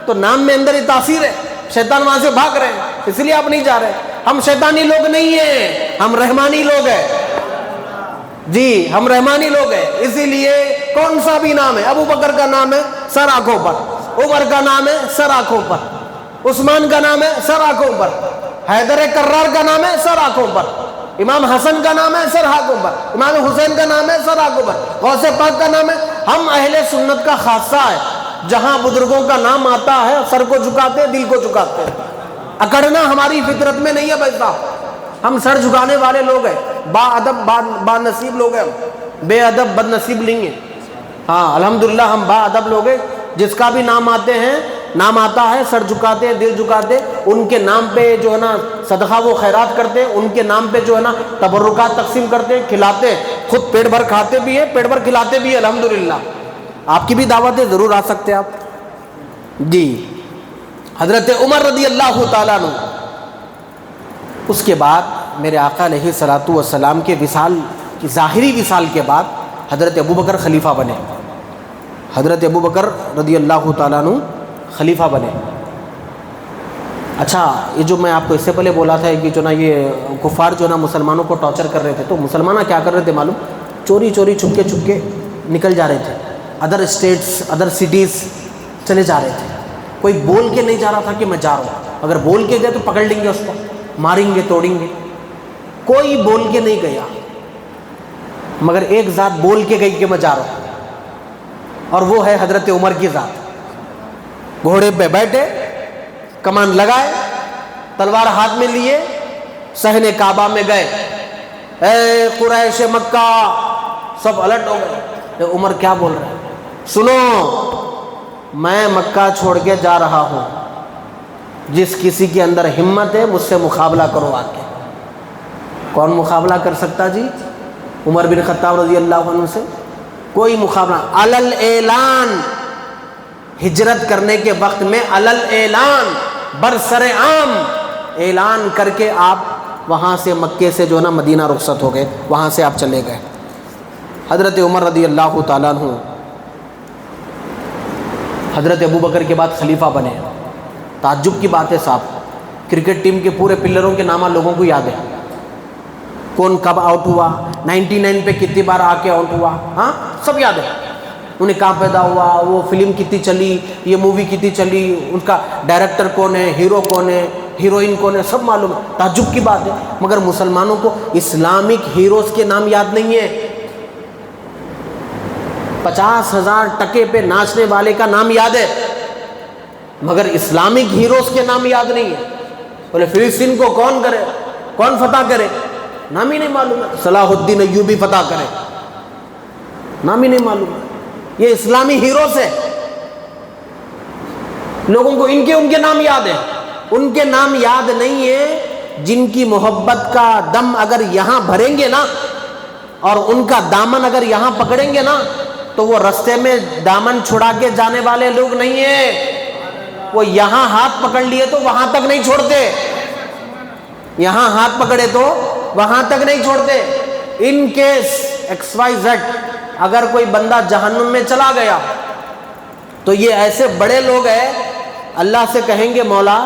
تو نام میں اندر ہی تاثیر ہے، شیطان وہاں سے بھاگ رہے ہیں اس لیے آپ نہیں جا رہے. ہم شیطانی لوگ نہیں ہیں، ہم رحمانی لوگ ہیں جی، ہم رحمانی لوگ ہیں. اسی لیے کون سا بھی نام ہے، ابو بکر کا نام ہے سر آنکھوں پر، عمر کا نام ہے سر آنکھوں پر، عثمان کا نام ہے سر آنکھوں پر، حیدر کرار کا نام ہے سر آنکھوں پر، امام حسن کا نام ہے سر آنکھوں پر، امام حسین کا نام ہے سر آنکھوں پر، غوث پاک کا نام ہے. ہم اہل سنت کا خاصہ ہے، جہاں بزرگوں کا نام آتا ہے سر کو جھکاتے، دل کو جھکاتے ہیں. اکڑنا ہماری فطرت میں نہیں ہے بھائی صاحب، ہم سر جھکانے والے لوگ ہیں، با ادب با نصیب لوگ ہیں، بے ادب بد نصیب نہیں ہیں. ہاں الحمدللہ ہم با ادب لوگ ہیں، جس کا بھی نام آتا ہے سر جھکاتے، دل جھکاتے، ان کے نام پہ جو ہے نا صدقہ و خیرات کرتے، ان کے نام پہ جو ہے نا تبرکات تقسیم کرتے، کھلاتے، خود پیٹ بھر کھاتے بھی ہیں، پیٹ بھر کھلاتے بھی ہیں الحمدللہ. آپ کی بھی دعوت ہے، ضرور آ سکتے ہیں آپ جی. حضرت عمر رضی اللہ تعالیٰ عنہ، اس کے بعد میرے آقا علیہ الصلوۃ والسلام کے وصال کی ظاہری وصال کے بعد حضرت ابو بکر خلیفہ بنے. حضرت ابو بکر رضی اللہ تعالیٰ عنہ خلیفہ بنے. اچھا، یہ جو میں آپ کو اس سے پہلے بولا تھا کہ جو نا یہ کفار جو نا مسلمانوں کو ٹارچر کر رہے تھے، تو مسلمان کیا کر رہے تھے معلوم؟ چوری چھپ کے نکل جا رہے تھے، ادر اسٹیٹس ادر سٹیز چلے جا رہے تھے. کوئی بول کے نہیں جا رہا تھا کہ میں جا رہا ہوں، اگر بول کے گئے تو پکڑ لیں گے اس کو، ماریں گے توڑیں گے. کوئی بول کے نہیں گیا، مگر ایک ذات بول کے گئی کہ میں جا رہا ہوں، اور وہ ہے حضرت عمر کی ذات. گھوڑے پہ بیٹھے، کمان لگائے، تلوار ہاتھ میں لیے، صحن کعبہ میں گئے. اے قریش مکہ، سب الرٹ ہو گئے. عمر کیا بول رہے ہیں؟ سنو، میں مکہ چھوڑ کے جا رہا ہوں، جس کسی کے اندر ہمت ہے مجھ سے مقابلہ کرو آ کے. کون مقابلہ کر سکتا جی؟ عمر بن خطاب رضی اللہ عنہ سے کوئی مقابلہ. علل اعلان، ہجرت کرنے کے وقت میں علل اعلان، برسر عام اعلان کر کے آپ وہاں سے مکے سے جو نا مدینہ رخصت ہو گئے، وہاں سے آپ چلے گئے. حضرت عمر رضی اللہ تعالیٰ عنہ حضرت ابو بکر کے بعد خلیفہ بنے. تعجب کی بات ہے صاحب، کرکٹ ٹیم کے پورے پلروں کے نام لوگوں کو یاد ہے، کون کب آؤٹ ہوا، 99 پہ کتنی بار آ کے آؤٹ ہوا، ہاں سب یاد ہے. انہیں کہاں پیدا ہوا، وہ فلم کتنی چلی، یہ مووی کتنی چلی، ان کا ڈائریکٹر کون ہے، ہیرو کون ہے، ہیروئن کون ہے، سب معلوم ہے. تعجب کی بات ہے، مگر مسلمانوں کو اسلامک ہیروز کے نام یاد نہیں ہے. 50,000 ٹکے پہ ناچنے والے کا نام یاد ہے، مگر اسلامک ہیروز کے نام یاد نہیں ہے. بولے فلسطین کو کون کرے، کون فتح کرے، نام ہی نہیں معلوم ہے. صلاح الدین ایوبی فتح کرے، نام ہی نہیں معلوم ہے. یہ اسلامی ہیروز ہے، لوگوں کو ان کے نام یاد ہے. ان کے نام یاد نہیں ہے جن کی محبت کا دم اگر یہاں بھریں گے نا، اور ان کا دامن اگر یہاں پکڑیں گے نا، تو وہ رستے میں دامن چھڑا کے جانے والے لوگ نہیں ہیں. وہ یہاں ہاتھ پکڑ لیے تو وہاں تک نہیں چھوڑتے، یہاں ہاتھ پکڑے تو وہاں تک نہیں چھوڑتے. ان کیس XYZ اگر کوئی بندہ جہنم میں چلا گیا تو یہ ایسے بڑے لوگ ہیں، اللہ سے کہیں گے مولا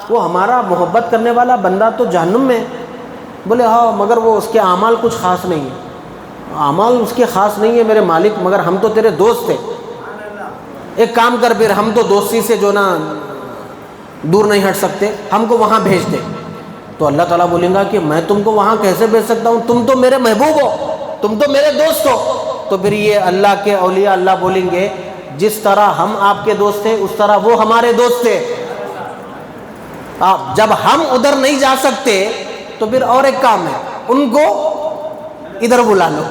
وہ ہمارا محبت کرنے والا بندہ تو جہنم میں. بولے ہاں، مگر وہ اس کے اعمال کچھ خاص نہیں ہیں. اعمال اس کے خاص نہیں ہے میرے مالک، مگر ہم تو تیرے دوست تھے. ایک کام کر، پھر ہم تو دوستی سے جو نا دور نہیں ہٹ سکتے، ہم کو وہاں بھیج دے. تو اللہ تعالیٰ بولیں گا کہ میں تم کو وہاں کیسے بھیج سکتا ہوں، تم تو میرے محبوب ہو، تم تو میرے دوست ہو. تو پھر یہ اللہ کے اولیاء اللہ بولیں گے جس طرح ہم آپ کے دوست تھے اس طرح وہ ہمارے دوست تھے. جب ہم ادھر نہیں جا سکتے تو پھر اور ایک کام ہے, ان کو ادھر بلا لو.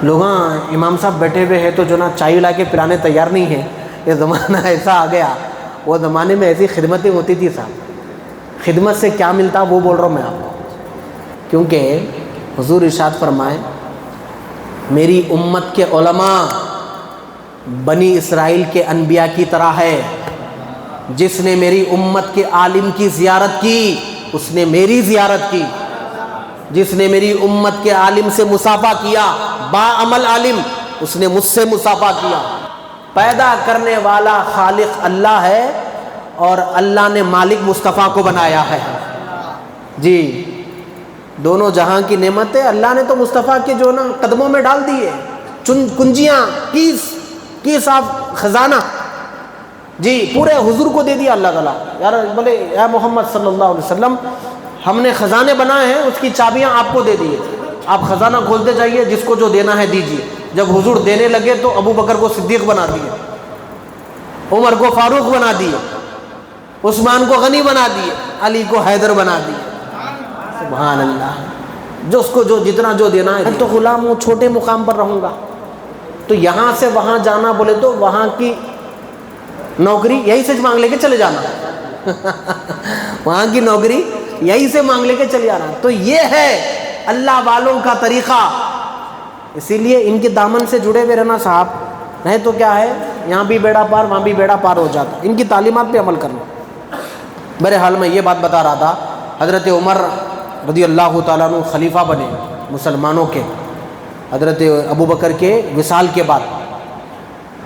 لوگ امام صاحب بیٹھے ہوئے ہیں تو جو نا چائے لا کے پلانے تیار نہیں ہے. یہ زمانہ ایسا آ گیا, وہ زمانے میں ایسی خدمتیں ہوتی تھی صاحب. خدمت سے کیا ملتا وہ بول رہا ہوں میں آپ کو, کیونکہ حضور ارشاد فرمائے میری امت کے علماء بنی اسرائیل کے انبیاء کی طرح ہے. جس نے میری امت کے عالم کی زیارت کی اس نے میری زیارت کی. جس نے میری امت کے عالم سے مصافحہ کیا, با عمل عالم, اس نے مجھ سے مصافحہ کیا. پیدا کرنے والا خالق اللہ ہے اور اللہ نے مالک مصطفیٰ کو بنایا ہے. جی, دونوں جہاں کی نعمت ہے اللہ نے تو مصطفیٰ کے جو نا قدموں میں ڈال دیے. کنجیاں, کیس آف خزانہ, جی پورے حضور کو دے دیا اللہ تعالیٰ. یار بولے یا محمد صلی اللہ علیہ وسلم ہم نے خزانے بنائے ہیں, اس کی چابیاں آپ کو دے دیے, آپ خزانہ کھولتے جائیے, جس کو جو دینا ہے دیجیے. جب حضور دینے لگے تو ابو بکر کو صدیق بنا دیے, عمر کو فاروق بنا دیے, عثمان کو غنی بنا دیے, علی کو حیدر بنا دیے. سبحان اللہ. جو اس کو جو جتنا جو دینا ہے, تو غلام ہوں, چھوٹے مقام پر رہوں گا. تو یہاں سے وہاں جانا بولے تو وہاں کی نوکری یہی سے مانگ لے کے چلے جانا, وہاں کی نوکری یہی سے مانگ لے کے چلے جانا. تو یہ ہے اللہ والوں کا طریقہ. اسی لیے ان کے دامن سے جڑے ہوئے رہنا صاحب, نہیں تو کیا ہے یہاں بھی بیڑا پار وہاں بھی بیڑا پار ہو جاتا. ان کی تعلیمات پہ عمل کرنا. بہرحال میں یہ بات بتا رہا تھا, حضرت عمر رضی اللہ تعالیٰ عنہ خلیفہ بنے مسلمانوں کے حضرت ابو بکر کے وصال کے بعد.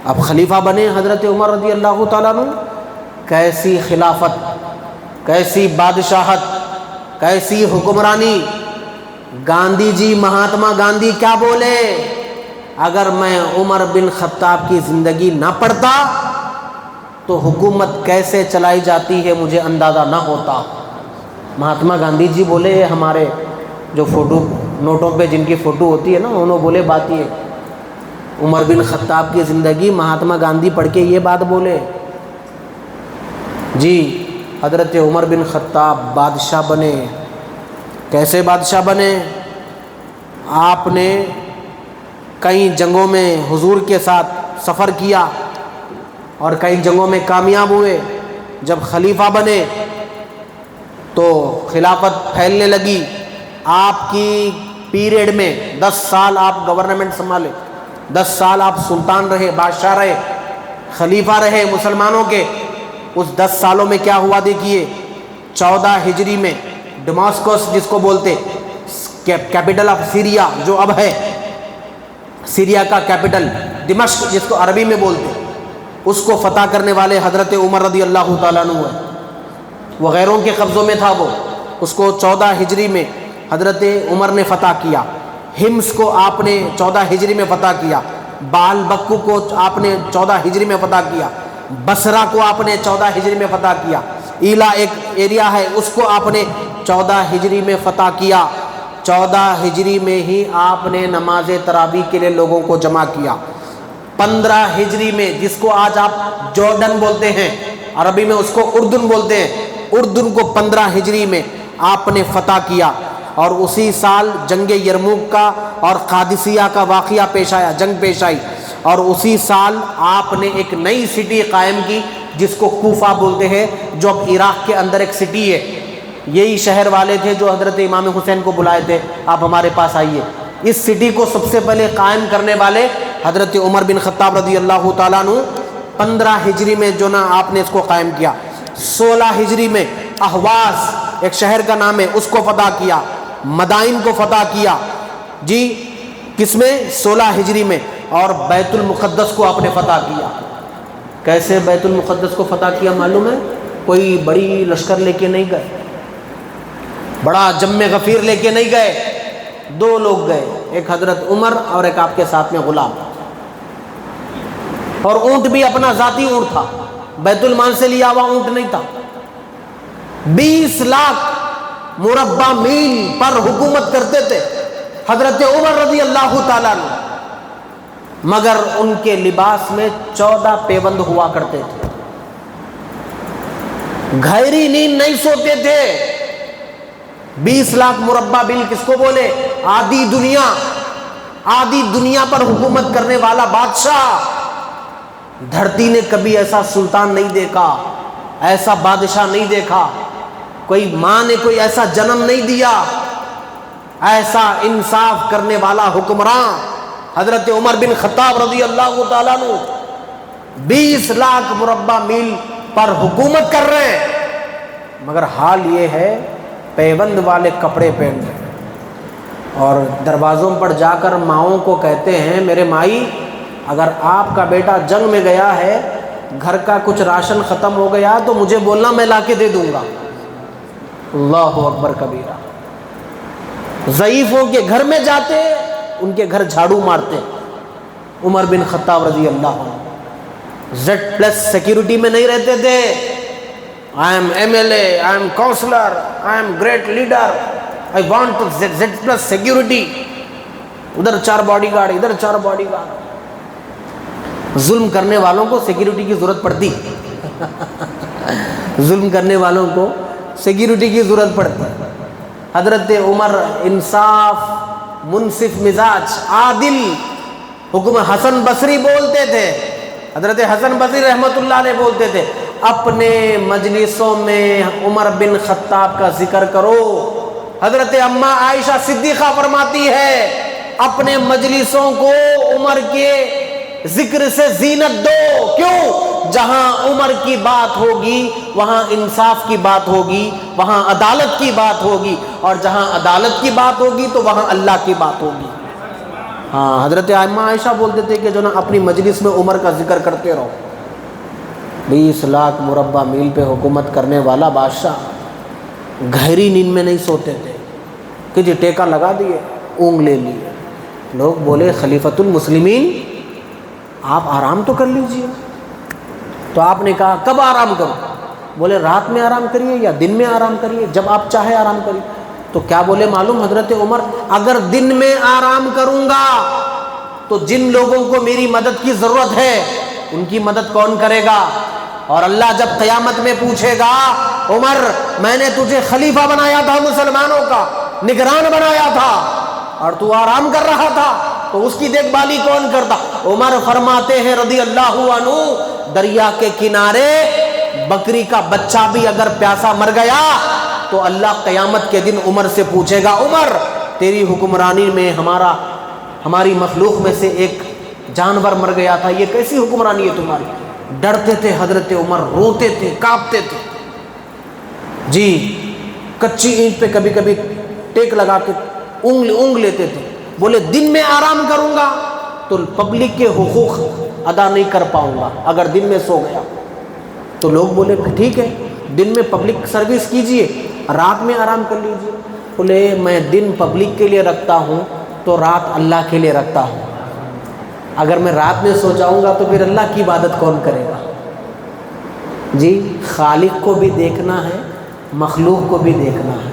اب خلیفہ بنے حضرت عمر رضی اللہ تعالیٰ عنہ. کیسی خلافت, کیسی بادشاہت, کیسی حکمرانی. گاندھی جی, مہاتما گاندھی کیا بولے, اگر میں عمر بن خطاب کی زندگی نہ پڑھتا تو حکومت کیسے چلائی جاتی ہے مجھے اندازہ نہ ہوتا. مہاتما گاندھی جی بولے, ہمارے جو فوٹو نوٹوں پہ جن کی فوٹو ہوتی ہے نا, انہوں بولے بات یہ, عمر بن خطاب کی زندگی مہاتما گاندھی پڑھ کے یہ بات بولے. جی حضرت عمر بن خطاب بادشاہ بنے. کیسے بادشاہ بنے؟ آپ نے کئی جنگوں میں حضور کے ساتھ سفر کیا اور کئی جنگوں میں کامیاب ہوئے. جب خلیفہ بنے تو خلافت پھیلنے لگی. آپ کی پیریڈ میں 10 سال آپ گورنمنٹ سنبھالے, 10 سال آپ سلطان رہے, بادشاہ رہے, خلیفہ رہے مسلمانوں کے. اس 10 سالوں میں کیا ہوا دیکھیے. 14 ہجری میں ڈماسکس جس کو بولتے, کیپٹل آف سیریا جو اب ہے, سیریا کا کیپٹل دمشق جس کو عربی میں بولتے, اس کو فتح کرنے والے حضرت عمر رضی اللہ تعالیٰ عنہ ہے. وہ غیروں کے قبضوں میں تھا, وہ اس کو 14 ہجری میں حضرت عمر نے فتح کیا. ہمس کو آپ نے 14 ہجری میں فتح کیا. بال بکو کو آپ نے 14 ہجری میں فتح کیا. بصرہ کو آپ نے 14 ہجری میں فتح کیا. ایلا ایک ایریا ہے, اس کو آپ نے 14 ہجری میں فتح کیا. 14 ہجری میں ہی آپ نے نماز تراویح کے لیے لوگوں کو جمع کیا. 15 ہجری میں جس کو آج آپ جارڈن بولتے ہیں, عربی میں اس کو اردن بولتے ہیں, اردن کو 15 ہجری میں آپ نے فتح کیا. اور اسی سال جنگ یرموک کا اور قادسیہ کا واقعہ پیش آیا, جنگ پیش آئی. اور اسی سال آپ نے ایک نئی سٹی قائم کی جس کو کوفہ بولتے ہیں, جو اب عراق کے اندر ایک سٹی ہے. یہی شہر والے تھے جو حضرت امام حسین کو بلائے تھے, آپ ہمارے پاس آئیے. اس سٹی کو سب سے پہلے قائم کرنے والے حضرت عمر بن خطاب رضی اللہ تعالیٰ عنہ. 15 ہجری میں جو نا آپ نے اس کو قائم کیا. 16 ہجری میں اہواز ایک شہر کا نام ہے, اس کو فتح کیا. مدائن کو فتح کیا. جی کس میں؟ 16 ہجری میں. اور بیت المقدس کو آپ نے فتح کیا. کیسے بیت المقدس کو فتح کیا معلوم ہے؟ کوئی بڑی لشکر لے کے نہیں گئے, بڑا جم غفیر لے کے نہیں گئے. 2 لوگ گئے, ایک حضرت عمر اور ایک آپ کے ساتھ میں غلام. اور اونٹ بھی اپنا ذاتی اونٹ تھا, بیت المال سے لیا ہوا اونٹ نہیں تھا. 20 لاکھ مربع میل پر حکومت کرتے تھے حضرت عمر رضی اللہ تعالیٰ عنہ. مگر ان کے لباس میں 14 پیوند ہوا کرتے تھے، گہری نیند نہیں سوتے تھے۔ 20 لاکھ مربع میل کس کو بولے؟ آدھی دنیا پر حکومت کرنے والا بادشاہ۔ دھرتی نے کبھی ایسا سلطان نہیں دیکھا، ایسا بادشاہ نہیں دیکھا، کوئی ماں نے کوئی ایسا جنم نہیں دیا، ایسا انصاف کرنے والا حکمران حضرت عمر بن خطاب رضی اللہ تعالیٰ عنہ 20 لاکھ مربع میل پر حکومت کر رہے ہیں، مگر حال یہ ہے پیوند والے کپڑے پہن رہے ہیں، اور دروازوں پر جا کر ماؤں کو کہتے ہیں میرے مائی اگر آپ کا بیٹا جنگ میں گیا ہے، گھر کا کچھ راشن ختم ہو گیا تو مجھے بولنا، میں لا کے دے دوں گا۔ اللہ اکبر کبیرہ۔ ضعیفوں کے گھر میں جاتے، ان کے گھر جھاڑو مارتے۔ عمر بن خطاب رضی اللہ عنہ Z+ سیکیورٹی میں نہیں رہتے تھے۔ I am MLA, I am counselor, I am great leader, I want Z+ security. ادھر 4 باڈی گارڈ، ادھر 4 باڈی گارڈ۔ ظلم کرنے والوں کو سیکیورٹی کی ضرورت پڑتی، ظلم کرنے والوں کو سیکیورٹی کی ضرورت پڑتی۔ حضرت عمر انصاف، منصف مزاج، عادل حکم۔ حسن بصری بولتے تھے، حضرت حسن بصری رحمۃ اللہ علیہ بولتے تھے اپنے مجلسوں میں عمر بن خطاب کا ذکر کرو۔ حضرت اماں عائشہ صدیقہ فرماتی ہے اپنے مجلسوں کو عمر کے ذکر سے زینت دو۔ کیوں؟ جہاں عمر کی بات ہوگی وہاں انصاف کی بات ہوگی، وہاں عدالت کی بات ہوگی، اور جہاں عدالت کی بات ہوگی تو وہاں اللہ کی بات ہوگی۔ ہاں، حضرت اماں عائشہ بولتے تھے کہ جو نا اپنی مجلس میں عمر کا ذکر کرتے رہو۔ 20 لاکھ مربع میل پہ حکومت کرنے والا بادشاہ گہری نیند میں نہیں سوتے تھے کہ جی ٹیکا لگا دیے، اونگ لے لیے۔ لوگ بولے خلیفۃ المسلمین آپ آرام تو کر لیجئے۔ تو آپ نے کہا کب آرام کرو؟ بولے رات میں آرام کریے یا دن میں آرام کریے، جب آپ چاہے آرام کریے۔ تو کیا بولے معلوم حضرت عمر؟ اگر دن میں آرام کروں گا تو جن لوگوں کو میری مدد کی ضرورت ہے ان کی مدد کون کرے گا؟ اور اللہ جب قیامت میں پوچھے گا عمر میں نے تجھے خلیفہ بنایا تھا مسلمانوں کا، نگران بنایا تھا، اور تو آرام کر رہا تھا، تو اس کی دیکھ بھالی کون کرتا؟ عمر فرماتے ہیں رضی اللہ عنہ دریا کے کنارے بکری کا بچہ بھی اگر پیاسا مر گیا تو اللہ قیامت کے دن عمر سے پوچھے گا عمر تیری حکمرانی میں ہماری مخلوق میں سے ایک جانور مر گیا تھا، یہ کیسی حکمرانی ہے تمہاری؟ ڈرتے تھے حضرت عمر، روتے تھے، کانپتے تھے۔ جی کچی اینٹ پہ کبھی کبھی ٹیک لگا کے اونگ لیتے تھے۔ بولے دن میں آرام کروں گا تو پبلک کے حقوق ادا نہیں کر پاؤں گا اگر دن میں سو گیا۔ تو لوگ بولے ٹھیک ہے دن میں پبلک سروس کیجئے، رات میں آرام کر لیجئے۔ بولے میں دن پبلک کے لیے رکھتا ہوں تو رات اللہ کے لیے رکھتا ہوں، اگر میں رات میں سو جاؤں گا تو پھر اللہ کی عبادت کون کرے گا؟ جی خالق کو بھی دیکھنا ہے، مخلوق کو بھی دیکھنا ہے۔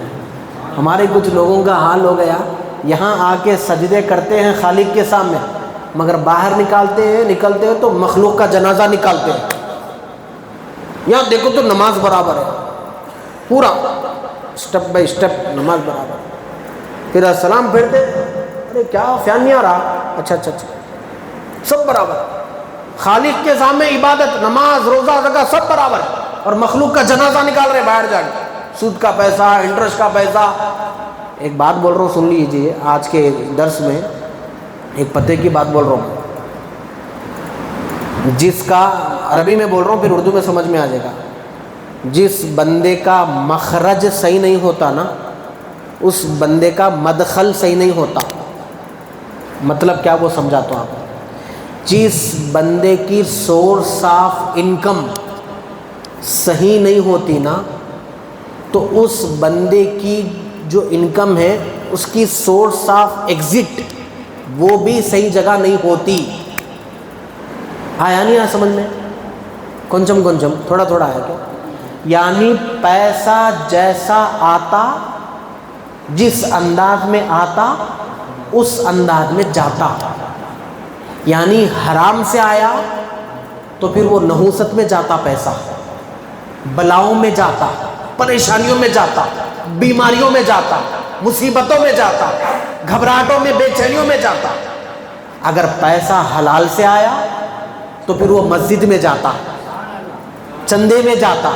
ہمارے کچھ لوگوں کا حال ہو گیا یہاں آ کے سجدے کرتے ہیں خالق کے سامنے، مگر باہر نکلتے ہیں تو مخلوق کا جنازہ نکالتے ہیں۔ یہاں دیکھو تو نماز برابر ہے، پورا سٹیپ بائی سٹیپ نماز برابر ہے، پھر السلام پھیرتے ارے کیا فین نہیں آ رہا، اچھا سب برابر۔ خالق کے سامنے عبادت، نماز، روزہ، زکوٰۃ سب برابر ہے، اور مخلوق کا جنازہ نکال رہے باہر جا کے، سود کا پیسہ، انٹرسٹ کا پیسہ۔ ایک بات بول رہا ہوں سن لیجیے، آج کے درس میں ایک پتے کی بات بول رہا ہوں، جس کا عربی میں بول رہا ہوں پھر اردو میں سمجھ میں آ جائے گا۔ جس بندے کا مخرج صحیح نہیں ہوتا نا اس بندے کا مدخل صحیح نہیں ہوتا۔ مطلب کیا وہ سمجھاتا ہوں آپ کو۔ جس بندے کی سورس آف انکم صحیح نہیں ہوتی نا تو اس بندے کی جو انکم ہے اس کی سورس آف ایگزٹ وہ بھی صحیح جگہ نہیں ہوتی۔ آیا نہیں آیا سمجھ میں؟ کنچم تھوڑا تھوڑا آیا کیا؟ یعنی پیسہ جیسا آتا، جس انداز میں آتا اس انداز میں جاتا۔ یعنی حرام سے آیا تو پھر وہ نحوست میں جاتا پیسہ، بلاؤں میں جاتا، پریشانیوں میں جاتا، بیماریوں میں جاتا، مصیبتوں میں جاتا، گھبراہٹوں میں، بے چینیوں میں جاتا۔ اگر پیسہ حلال سے آیا تو پھر وہ مسجد میں جاتا، چندے میں جاتا،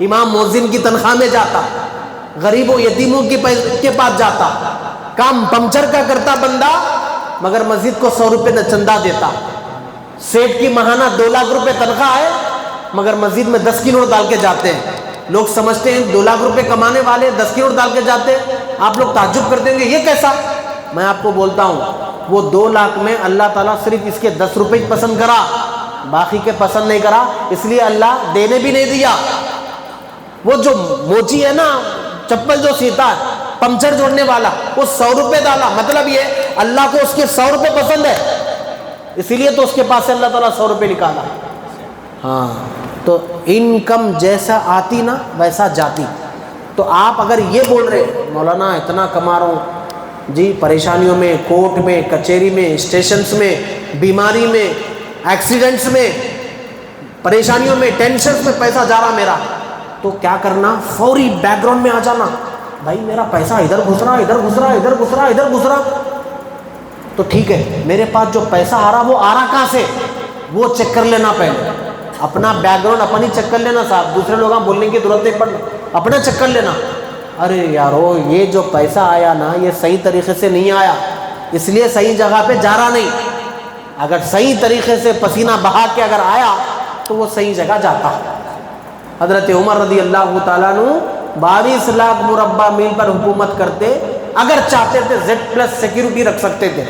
امام مؤذن کی تنخواہ میں جاتا، غریبوں یتیموں کے پاس جاتا، کام پنچر کا کرتا بندہ مگر مسجد کو 100 روپے نہ چندہ دیتا، سیٹ کی ماہانہ 2 لاکھ روپے تنخواہ ہے مگر مسجد میں 10 کی نوٹ ڈال کے جاتے ہیں۔ لوگ سمجھتے ہیں 2 لاکھ روپے کمانے والے 10 کی نوٹ ڈال کے جاتے ہیں، آپ لوگ تعجب کرتے ہیں کہ یہ کیسا؟ میں آپ کو بولتا ہوں وہ 2 لاکھ میں اللہ تعالیٰ صرف اس کے 10 روپے ہی پسند کرا، باقی کے پسند نہیں کرا، اس لیے اللہ دینے بھی نہیں دیا۔ وہ جو موچی ہے نا، چپل جو سیتا ہے، پنچر جوڑنے والا، وہ 100 روپے ڈالا، مطلب یہ اللہ کو اس کے 100 روپے پسند ہے، اسی لیے تو اس کے پاس سے اللہ تعالیٰ 100 روپے نکالا۔ ہاں، تو انکم جیسا آتی نا ویسا جاتی۔ تو آپ اگر یہ بول رہے مولانا اتنا کما رہا ہوں جی، پریشانیوں میں، کورٹ میں، کچہری میں، اسٹیشنز میں، بیماری میں، ایکسیڈنٹس میں، پریشانیوں میں، ٹینشنز میں پیسہ جا رہا میرا، تو کیا کرنا؟ فوری بیک گراؤنڈ میں آ جانا، بھائی میرا پیسہ ادھر گھس رہا، ادھر گھس رہا، ادھر گھس رہا، ادھر گھس رہا، تو ٹھیک ہے میرے پاس جو پیسہ آ رہا وہ آ رہا کہاں سے، وہ چیک کر لینا، پہلے اپنا بیک گراؤنڈ اپنی چیک کر لینا صاحب، دوسرے لوگوں بولنے کی ضرورت نہیں پڑنا، اپنا چیک کر لینا۔ ارے یارو یہ جو پیسہ آیا نا یہ صحیح طریقے سے نہیں آیا، اس لیے صحیح جگہ پہ جا رہا نہیں، اگر صحیح طریقے سے پسینہ بہا کے اگر آیا تو وہ صحیح جگہ جاتا۔ حضرت عمر رضی اللہ تعالیٰ عنہ 22 لاکھ مربع میل پر حکومت کرتے، اگر چاہتے تھے Z+ سیکیورٹی رکھ سکتے تھے۔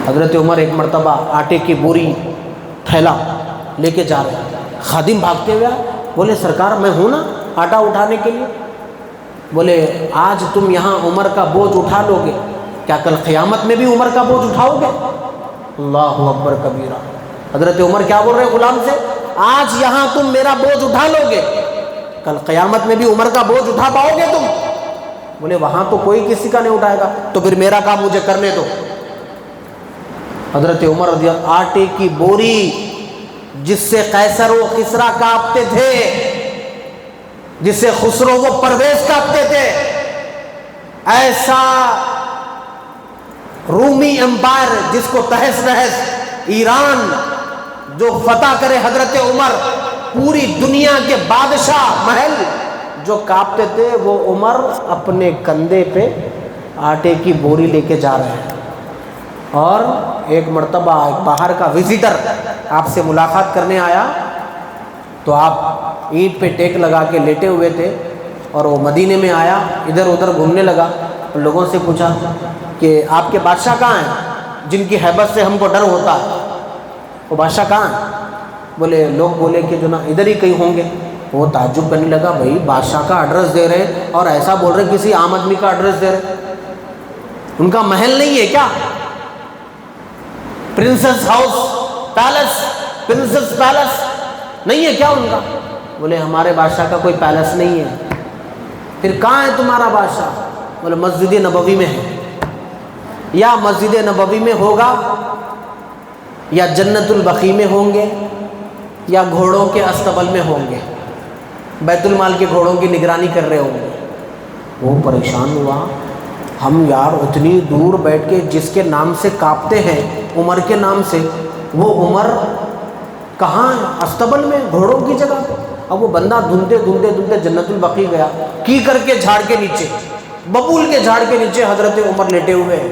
حضرت عمر ایک مرتبہ آٹے کی بوری تھیلا لے کے جا رہے، خادم بھاگتے ہوئے بولے سرکار میں ہوں نا آٹا اٹھانے کے لیے، بولے آج تم یہاں عمر کا بوجھ اٹھا لو گے، کیا کل قیامت میں بھی عمر کا بوجھ اٹھاؤ گے؟ اللہ اکبر کبیرہ۔ حضرت عمر کیا بول رہے ہیں غلام سے؟ آج یہاں تم میرا بوجھ اٹھا لو گے، کل قیامت میں بھی عمر کا بوجھ اٹھا پاؤ گے تم؟ بولے وہاں تو کوئی کسی کا نہیں اٹھائے گا، تو پھر میرا کام مجھے کرنے دو۔ حضرت عمر رضی اللہ آٹے کی بوری جس سے قیصر و کسریٰ کانپتے تھے، جس سے خسرو و پرویز کانپتے تھے، ایسا رومی امپائر جس کو تہس نہس ایران جو فتح کرے حضرت عمر، پوری دنیا کے بادشاہ محل جو کانپتے تھے، وہ عمر اپنے کندھے پہ آٹے کی بوری لے کے جا رہے ہیں۔ اور ایک مرتبہ ایک باہر کا وزیٹر آپ سے ملاقات کرنے آیا تو آپ اینٹ پہ ٹیک لگا کے لیٹے ہوئے تھے، اور وہ مدینے میں آیا، ادھر ادھر گھومنے لگا، لوگوں سے پوچھا کہ آپ کے بادشاہ کہاں ہیں جن کی ہیبت سے ہم کو ڈر ہوتا ہے؟ وہ بادشاہ کہاں ہیں؟ بولے لوگ بولے کہ جو نا ادھر ہی کہیں ہوں گے۔ وہ تعجب کرنے لگا، بھائی بادشاہ کا ایڈریس دے رہے ہیں اور ایسا بول رہے کسی عام آدمی کا ایڈریس دے رہے، ان کا محل نہیں ہے کیا؟ Princess house palace, princess palace نہیں ہے کیا ان کا؟ بولے ہمارے بادشاہ کا کوئی پیلس نہیں ہے۔ پھر کہاں ہے تمہارا بادشاہ؟ بولے مسجد نبوی میں ہے، یا مسجد نبوی میں ہوگا، یا جنت البقیع میں ہوں گے، یا گھوڑوں کے استبل میں ہوں گے، بیت المال کے گھوڑوں کی نگرانی کر رہے ہوں گے۔ وہ پریشان ہوا، ہم یار اتنی دور بیٹھ کے جس کے نام سے کانپتے ہیں، عمر کے نام سے، وہ عمر کہاں ہے؟ استبل میں، گھوڑوں کی جگہ پہ۔ اب وہ بندہ دھندے دھندے دھندے جنت البقیع گیا، کی کر کے جھاڑ کے نیچے، ببول کے جھاڑ کے نیچے حضرت عمر لیٹے ہوئے ہیں۔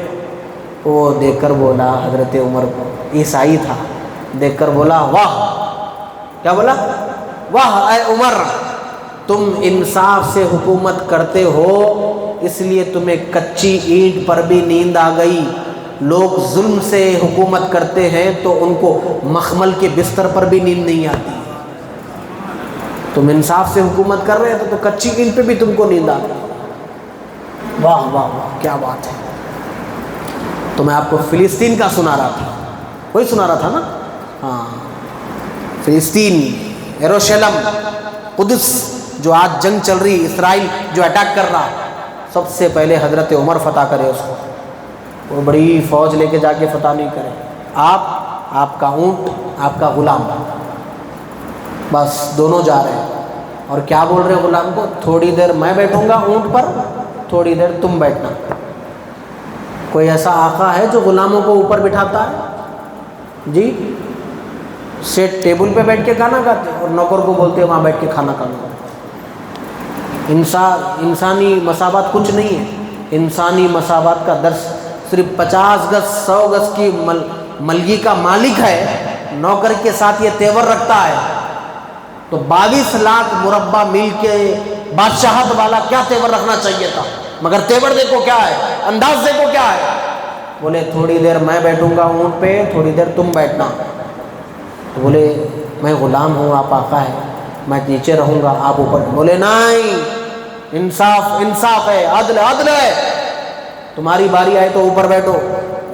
وہ دیکھ کر بولا، حضرت عمر کو عیسائی تھا، دیکھ کر بولا واہ، کیا بولا؟ واہ اے عمر، تم انصاف سے حکومت کرتے ہو، اس لیے تمہیں کچی اینٹ پر بھی نیند آ گئی۔ لوگ ظلم سے حکومت کرتے ہیں تو ان کو مخمل کے بستر پر بھی نیند نہیں آتی، تم انصاف سے حکومت کر رہے ہیں تو کچی اینٹ پہ بھی تم کو نیند آ گئی۔ واہ واہ واہ، کیا بات ہے۔ تو میں آپ کو فلسطین کا سنا رہا تھا، وہی سنا رہا تھا نا؟ ہاں، فلسطین، یروشلم، قدس جو آج جنگ چل رہی، اسرائیل جو اٹیک کر رہا، سب سے پہلے حضرت عمر فتح کرے اس کو۔ وہ بڑی فوج لے کے جا کے فتح نہیں کرے. آپ کا اونٹ، آپ کا غلام، بس دونوں جا رہے ہیں. اور کیا بول رہے ہیں غلام کو؟ تھوڑی دیر میں بیٹھوں گا اونٹ پر، تھوڑی دیر تم بیٹھنا. کوئی ایسا آقا ہے جو غلاموں کو اوپر بٹھاتا ہے؟ جی، سیٹ ٹیبل پہ بیٹھ کے کھانا کھاتے اور نوکر کو بولتے وہاں بیٹھ کے کھانا کھانا. انسانی مساوات کچھ نہیں ہے. انسانی مساوات کا درس صرف 50 گز 100 گز کی ملگی کا مالک ہے، نوکر کے ساتھ یہ تیور رکھتا ہے، تو 22 لاکھ مربع میل کے بادشاہت والا کیا تیور رکھنا چاہیے تھا؟ مگر تیور دیکھو کیا ہے، انداز دیکھو کیا ہے. بولے تھوڑی دیر میں بیٹھوں گا اونٹ پہ، تھوڑی دیر تم بیٹھنا. تو بولے میں غلام ہوں، آپ آقا ہے، میں نیچے رہوں گا، آپ اوپر. بولے نہیں، انصاف ہے، عدل ہے. تمہاری باری آئے تو اوپر بیٹھو.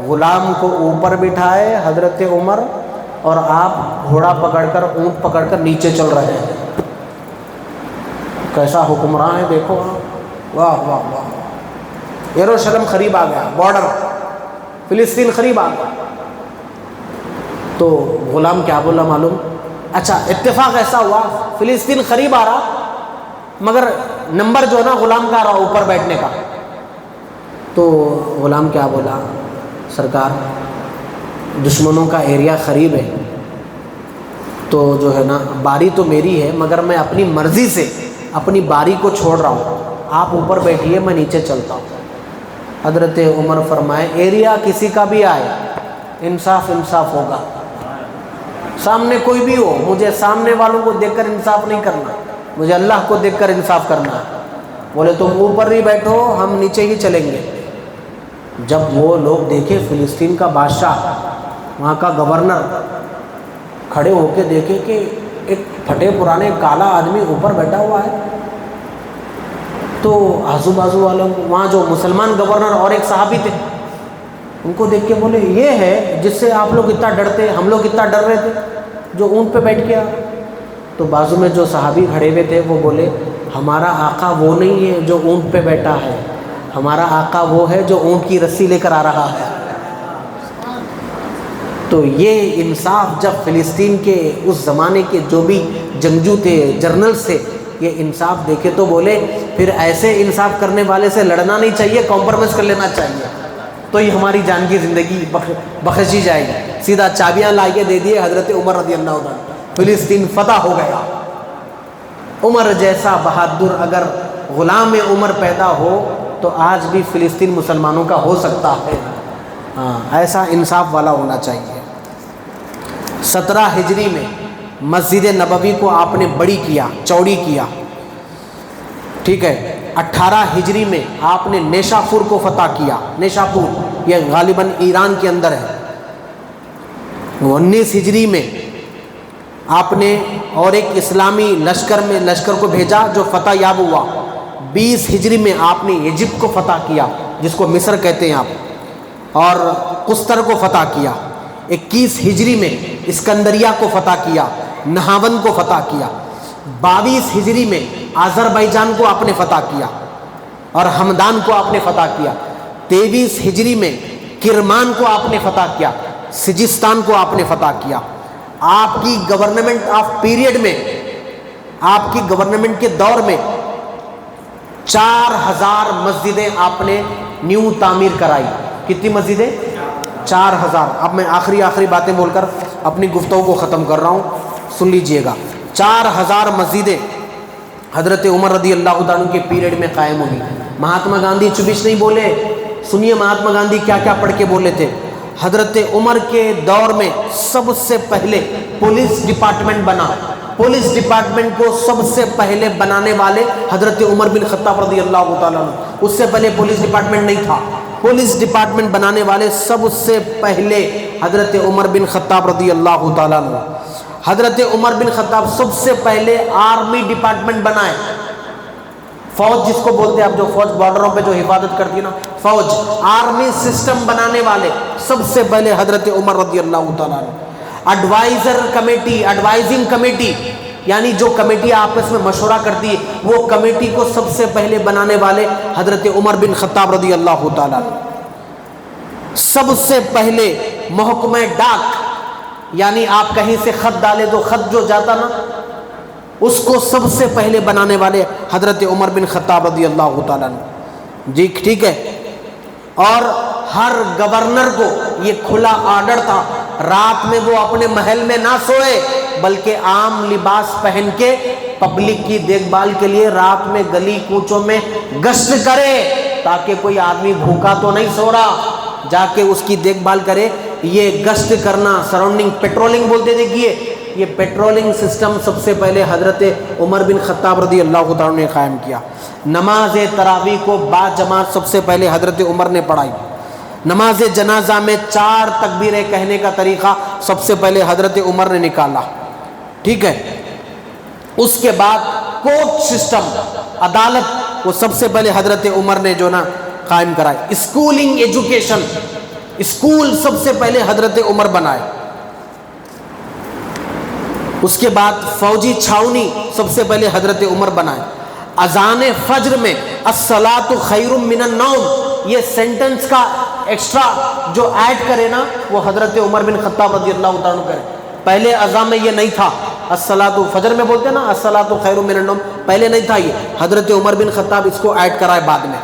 غلام کو اوپر بٹھائے حضرت عمر، اور آپ گھوڑا پکڑ کر، اونٹ پکڑ کر نیچے چل رہے ہیں. کیسا حکمراں ہے دیکھو. واہ واہ واہ. یروشلم قریب آ گیا، بارڈر فلسطین قریب آ گیا. تو غلام کیا بولا معلوم؟ اچھا اتفاق ایسا ہوا فلسطین قریب آ رہا، مگر نمبر جو ہے نا غلام کا آ رہا اوپر بیٹھنے کا. تو غلام کیا بولا؟ سرکار دشمنوں کا ایریا قریب ہے، تو جو ہے نا باری تو میری ہے، مگر میں اپنی مرضی سے اپنی باری کو چھوڑ رہا ہوں، آپ اوپر بیٹھیے میں نیچے چلتا ہوں. حضرت عمر فرمائے ایریا کسی کا بھی آئے، انصاف ہوگا. سامنے کوئی بھی ہو، مجھے سامنے والوں کو دیکھ کر انصاف نہیں کرنا، مجھے اللہ کو دیکھ کر انصاف کرنا ہے. بولے تم اوپر ہی بیٹھو، ہم نیچے ہی چلیں گے. جب وہ لوگ دیکھے فلسطین کا بادشاہ، وہاں کا گورنر کھڑے ہو کے دیکھے کہ ایک پھٹے پرانے کالا آدمی اوپر بیٹھا ہوا ہے، تو آزو بازو والوں کو، وہاں جو مسلمان گورنر اور ایک صحابی تھے، ان کو دیکھ کے بولے یہ ہے جس سے آپ لوگ اتنا ڈرتے، ہم لوگ اتنا ڈر رہے تھے، جو اونٹ پہ بیٹھ کے آ. تو بازو میں جو صحابی کھڑے ہوئے تھے وہ بولے ہمارا آقا وہ نہیں ہے جو اونٹ پہ بیٹھا ہے، ہمارا آقا وہ ہے جو اونٹ کی رسی لے کر آ رہا ہے. تو یہ انصاف جب فلسطین کے اس زمانے کے جو بھی جنگجو تھے، جرنلز تھے، یہ انصاف دیکھے تو بولے پھر ایسے انصاف کرنے والے سے لڑنا نہیں چاہیے، کمپرومائز کر لینا چاہیے، تو یہ ہماری جان کی زندگی بخشی جائے گی. سیدھا چابیاں لا کے دے دیے حضرت عمر رضی اللہ عنہ، فلسطین فتح ہو گیا. عمر جیسا بہادر اگر غلام عمر پیدا ہو تو آج بھی فلسطین مسلمانوں کا ہو سکتا ہے. ہاں، ایسا انصاف والا ہونا چاہیے. 17 ہجری میں مسجد نبوی کو آپ نے بڑی کیا، چوڑی کیا، ٹھیک ہے. 18 ہجری میں آپ نے نیشاپور کو فتح کیا. نیشاپور یہ غالباً ایران کے اندر ہے. 19 ہجری میں آپ نے اور ایک اسلامی لشکر کو بھیجا جو فتح یاب ہوا. 20 ہجری میں آپ نے ایجپٹ کو فتح کیا جس کو مصر کہتے ہیں آپ، اور قسطر کو فتح کیا. 21 ہجری میں اسکندریہ کو فتح کیا، نہاون کو فتح کیا. 22 ہجری میں آذربائیجان کو آپ نے فتح کیا اور ہمدان کو آپ نے فتح کیا. 23 ہجری میں کرمان کو آپ نے فتح کیا، سجستان کو آپ نے فتح کیا. آپ کی گورنمنٹ آف پیریڈ میں، آپ کی گورنمنٹ کے دور میں 4000 مسجدیں آپ نے نیو تعمیر کرائی. کتنی مسجدیں؟ 4000. اب میں آخری باتیں بول کر اپنی گفتگو کو ختم کر رہا ہوں، سن لیجئے گا. 4000 مسجدیں حضرت عمر رضی اللہ عنہ کے پیریڈ میں قائم ہوئی. مہاتما گاندھی چبش نہیں بولے، سنیے مہاتما گاندھی کیا کیا پڑھ کے بولے تھے. حضرت عمر کے دور میں سب سے پہلے پولیس ڈپارٹمنٹ بنا. پولیس ڈپارٹمنٹ کو سب سے پہلے بنانے والے حضرت عمر بن خطاب رضی اللہ تعالیٰ عنہ. اس سے پہلے پولیس ڈپارٹمنٹ نہیں تھا. پولیس ڈپارٹمنٹ بنانے والے سب سے پہلے حضرت عمر بن خطاب رضی اللہ تعالیٰ عنہ. حضرت عمر بن خطاب سب سے پہلے آرمی ڈپارٹمنٹ بنائے. فوج جس کو بولتے ہیں آپ، جو فوج بارڈروں پہ جو حفاظت کرتی ہے نا، فوج، آرمی سسٹم بنانے والے سب سے پہلے حضرت عمر رضی اللہ تعالیٰ عنہ. ایڈوائزر کمیٹی، ایڈوائزنگ کمیٹی، یعنی جو کمیٹی آپس میں مشورہ کرتی ہے، وہ کمیٹی کو سب سے پہلے بنانے والے حضرت عمر بن خطاب رضی اللہ تعالیٰ عنہ. سب سے پہلے محکمہ ڈاک، یعنی آپ کہیں سے خط ڈالے تو خط جو جاتا نا، اس کو سب سے پہلے بنانے والے حضرت عمر بن خطاب رضی اللہ تعالیٰ عنہ، جی ٹھیک ہے۔ اور ہر گورنر کو یہ کھلا آرڈر تھا، رات میں وہ اپنے محل میں نہ سوئے بلکہ عام لباس پہن کے پبلک کی دیکھ بھال کے لیے رات میں گلی کوچوں میں گشت کرے، تاکہ کوئی آدمی بھوکا تو نہیں سو رہا، جا کے اس کی دیکھ بھال کرے۔ یہ گشت کرنا، سراؤنڈنگ، پیٹرولنگ بولتے دیکھیے، یہ پیٹرولنگ سسٹم سب سے پہلے حضرت عمر بن خطاب رضی اللہ تعالیٰ نے قائم کیا۔ نماز تراویح کو با جماعت سب سے پہلے حضرت عمر نے پڑھائی۔ نماز جنازہ میں 4 تکبیریں کہنے کا طریقہ سب سے پہلے حضرت عمر نے نکالا، ٹھیک ہے۔ اس کے بعد کورٹ سسٹم، عدالت، وہ سب سے پہلے حضرت عمر نے جو نا قائم کرائی۔ اسکولنگ، ایجوکیشن، اسکول سب سے پہلے حضرت عمر بنائے۔ اس کے بعد فوجی چھاؤنی سب سے پہلے حضرت عمر بنائے۔ اذان فجر میں الصلاۃ خیر من النوم، یہ سینٹنس کا ایکسٹرا جو ایڈ کرے نا وہ حضرت عمر بن خطاب رضی اللہ تعالیٰ عنہ کرے۔ پہلے اذان میں یہ نہیں تھا، الصلاۃ فجر میں بولتے نا الصلاۃ خیر من النوم، پہلے نہیں تھا یہ، حضرت عمر بن خطاب اس کو ایڈ کرائے بعد میں۔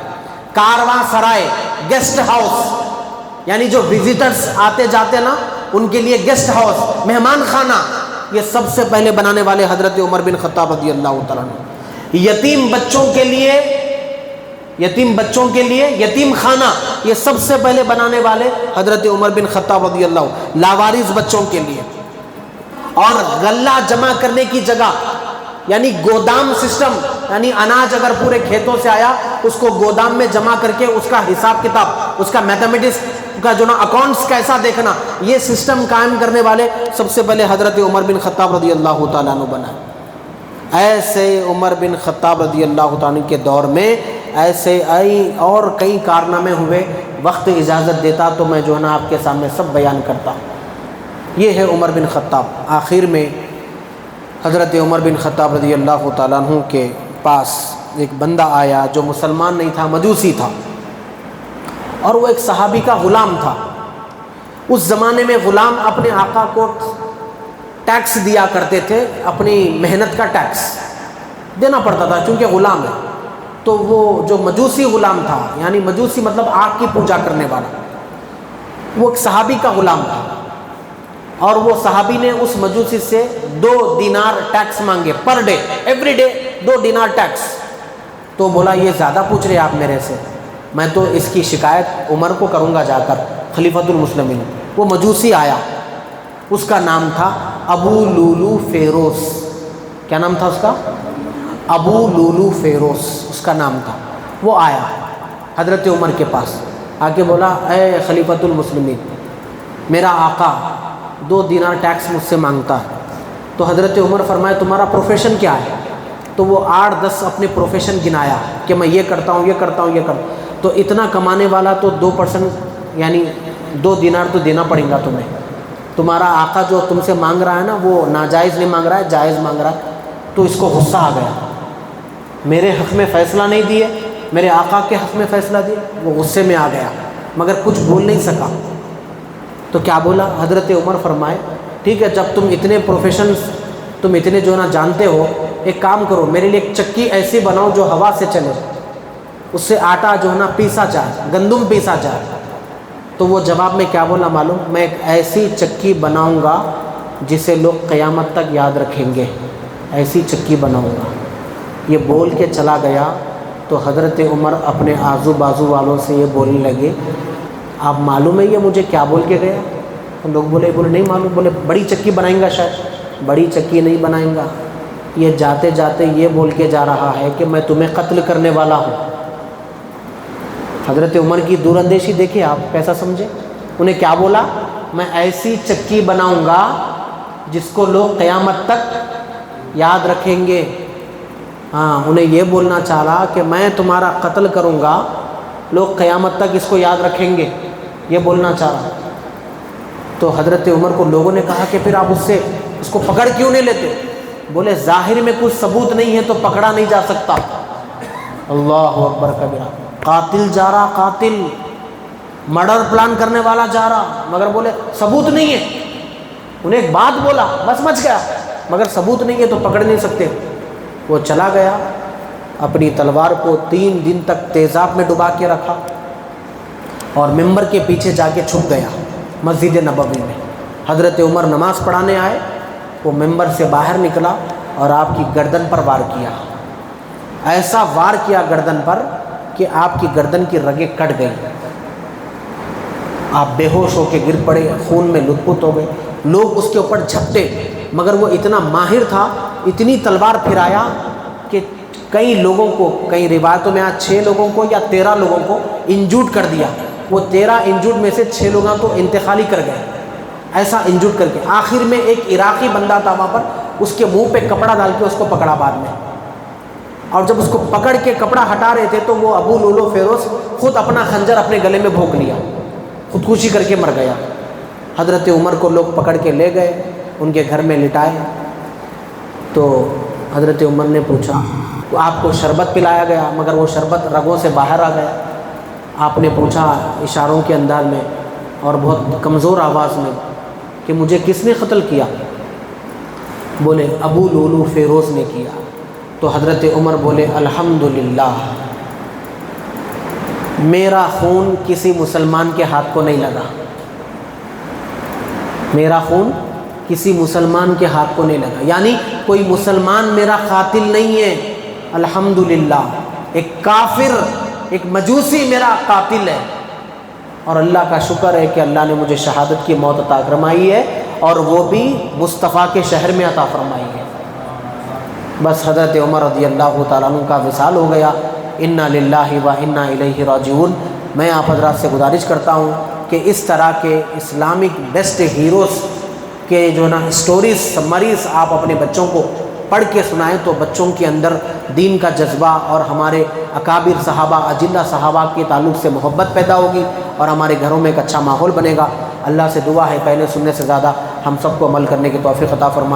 کارواں سرائے، گیسٹ ہاؤس، یعنی جو وزٹرز آتے جاتے نا ان کے لیے گیسٹ ہاؤس، مہمان خانہ، یہ سب سے پہلے بنانے والے حضرت عمر بن خطاب رضی اللہ تعالیٰ عنہ۔ یتیم بچوں کے لیے یتیم خانہ، یہ سب سے پہلے بنانے والے حضرت عمر بن خطاب رضی اللہ، لاوارث بچوں کے لیے۔ اور غلہ جمع کرنے کی جگہ، یعنی گودام سسٹم، یعنی اناج اگر پورے کھیتوں سے آیا اس کو گودام میں جمع کر کے اس کا حساب کتاب، اس کا میتھمیٹکس کا جو نا اکاؤنٹس کیسا دیکھنا، یہ سسٹم قائم کرنے والے سب سے پہلے حضرت عمر بن خطاب رضی اللہ تعالیٰ عنہ بنائے۔ ایسے عمر بن خطاب رضی اللہ تعالیٰ عنہ کے دور میں ایسے اور کئی کارنامے ہوئے، وقت اجازت دیتا تو میں جو ہے نا آپ کے سامنے سب بیان کرتا۔ یہ ہے عمر بن خطاب۔ آخر میں حضرت عمر بن خطاب رضی اللہ تعالیٰ عنہ کے پاس ایک بندہ آیا جو مسلمان نہیں تھا، مجوسی تھا، اور وہ ایک صحابی کا غلام تھا۔ اس زمانے میں غلام اپنے آقا کو ٹیکس دیا کرتے تھے، اپنی محنت کا ٹیکس دینا پڑتا تھا چونکہ غلام ہے۔ تو وہ جو مجوسی غلام تھا، یعنی مجوسی مطلب آگ کی پوجا کرنے والا، وہ ایک صحابی کا غلام تھا، اور وہ صحابی نے اس مجوسی سے 2 دینار ٹیکس مانگے پر ڈے، ایوری ڈے 2 دینار ٹیکس۔ تو بولا یہ زیادہ پوچھ رہے آپ میرے سے، میں تو اس کی شکایت عمر کو کروں گا جا کر، خلیفۃ المسلمین۔ وہ مجوسی آیا، اس کا نام تھا ابو لولو فیروز۔ کیا نام تھا اس کا؟ ابو لولو فیروز اس کا نام تھا۔ وہ آیا حضرت عمر کے پاس، آ کے بولا اے خلیفۃ المسلمین، میرا آقا 2 دینار ٹیکس مجھ سے مانگتا ہے۔ تو حضرت عمر فرمائے تمہارا پروفیشن کیا ہے؟ تو وہ 8-10 اپنے پروفیشن گنایا کہ میں یہ کرتا ہوں، یہ کرتا ہوں، یہ کرتا ہوں۔ تو اتنا کمانے والا تو 2% یعنی 2 دینار تو دینا پڑے گا تمہیں۔ تمہارا آقا جو تم سے مانگ رہا ہے نا وہ ناجائز نہیں مانگ رہا ہے، جائز مانگ رہا ہے۔ تو اس کو غصہ آ گیا، میرے حق میں فیصلہ نہیں دیے، میرے آقا کے حق میں فیصلہ دیے۔ وہ غصے میں آ گیا مگر کچھ بول نہیں سکا۔ تو کیا بولا؟ حضرت عمر فرمائے ٹھیک ہے، جب تم اتنے پروفیشنز، تم اتنے جو نا جانتے ہو، ایک کام کرو، میرے لیے ایک چکی ایسی بناؤ جو ہوا سے چلے، اس سے آٹا جو ہے نا پیسا جائے، گندم پیسا جائے۔ تو وہ جواب میں کیا بولا معلوم؟ میں ایک ایسی چکی بناؤں گا جسے لوگ قیامت تک یاد رکھیں گے، ایسی چکی بناؤں گا۔ یہ بول کے چلا گیا تو حضرت عمر اپنے آزو بازو والوں سے یہ بولنے لگے، آپ معلوم ہے یہ مجھے کیا بول کے گیا؟ تو لوگ بولے نہیں معلوم۔ بولے بڑی چکی بنائیں گا شاید۔ بڑی چکی نہیں بنائیں گا، یہ جاتے جاتے یہ بول کے جا رہا ہے کہ میں تمہیں قتل کرنے والا ہوں۔ حضرت عمر کی دور اندیشی دیکھیں آپ کیسا سمجھے۔ انہیں کیا بولا؟ میں ایسی چکی بناؤں گا جس کو لوگ قیامت تک یاد رکھیں گے۔ ہاں، انہیں یہ بولنا چاہ رہا کہ میں تمہارا قتل کروں گا، لوگ قیامت تک اس کو یاد رکھیں گے، یہ بولنا چاہ رہا۔ تو حضرت عمر کو لوگوں نے کہا کہ پھر آپ اس کو پکڑ کیوں نہیں لیتے؟ بولے ظاہر میں کچھ ثبوت نہیں ہے تو پکڑا نہیں جا سکتا۔ اللہ اکبر کبیرہ، قاتل جا رہا، قاتل مرڈر پلان کرنے والا جا رہا، مگر بولے ثبوت نہیں ہے، انہیں ایک بات بولا بس مچ گیا، مگر ثبوت نہیں ہے تو پکڑ نہیں سکتے۔ وہ چلا گیا، اپنی تلوار کو 3 دن تک تیزاب میں ڈبا کے رکھا اور ممبر کے پیچھے جا کے چھپ گیا مسجد نبوی میں۔ حضرت عمر نماز پڑھانے آئے، وہ ممبر سے باہر نکلا اور آپ کی گردن پر وار کیا، ایسا وار کیا گردن پر کہ آپ کی گردن کی رگیں کٹ گئی، آپ بے ہوش ہو کے گر پڑے، خون میں لت پت ہو گئے، لوگ اس کے اوپر جھپٹے، مگر وہ اتنا ماہر تھا، اتنی تلوار پھرایا کہ کئی لوگوں کو، کئی روایتوں میں 6 لوگوں کو یا 13 لوگوں کو انجورڈ کر دیا۔ وہ 13 انجورڈ میں سے 6 لوگوں کو انتقالی کر گئے، ایسا انجورڈ کر کے آخر میں ایک عراقی بندہ تھا وہاں پر، اس کے منہ پہ کپڑا ڈال کے اس کو پکڑا بعد میں، اور جب اس کو پکڑ کے کپڑا ہٹا رہے تھے تو وہ ابو لولو فیروز خود اپنا خنجر اپنے گلے میں بھونک لیا، خودکشی کر کے مر گیا۔ حضرت عمر کو لوگ پکڑ کے لے گئے، ان کے گھر میں لٹائے، تو حضرت عمر نے پوچھا، آپ کو شربت پلایا گیا، مگر وہ شربت رگوں سے باہر آ گیا۔ آپ نے پوچھا اشاروں کے انداز میں اور بہت کمزور آواز میں کہ مجھے کس نے قتل کیا؟ بولے ابو لولو فیروز نے کیا۔ تو حضرت عمر بولے الحمدللہ، میرا خون کسی مسلمان کے ہاتھ کو نہیں لگا، میرا خون کسی مسلمان کے ہاتھ کو نہیں لگا، یعنی کوئی مسلمان میرا قاتل نہیں ہے، الحمدللہ۔ ایک کافر، ایک مجوسی میرا قاتل ہے، اور اللہ کا شکر ہے کہ اللہ نے مجھے شہادت کی موت عطا فرمائی ہے، اور وہ بھی مصطفیٰ کے شہر میں عطا فرمائی ہے۔ بس حضرت عمر رضی اللہ تعالیٰ عنہ کا وصال ہو گیا۔ انا للہ و انا الیہ راجعون۔ میں آپ حضرات سے گزارش کرتا ہوں کہ اس طرح کے اسلامک بیسٹ ہیروز کے جو نا اسٹوریز، سمریز آپ اپنے بچوں کو پڑھ کے سنائیں تو بچوں کے اندر دین کا جذبہ اور ہمارے اکابر صحابہ، اجلہ صحابہ کے تعلق سے محبت پیدا ہوگی، اور ہمارے گھروں میں ایک اچھا ماحول بنے گا۔ اللہ سے دعا ہے پہلے سننے سے زیادہ ہم سب کو عمل کرنے کی توفیق عطا فرمائے۔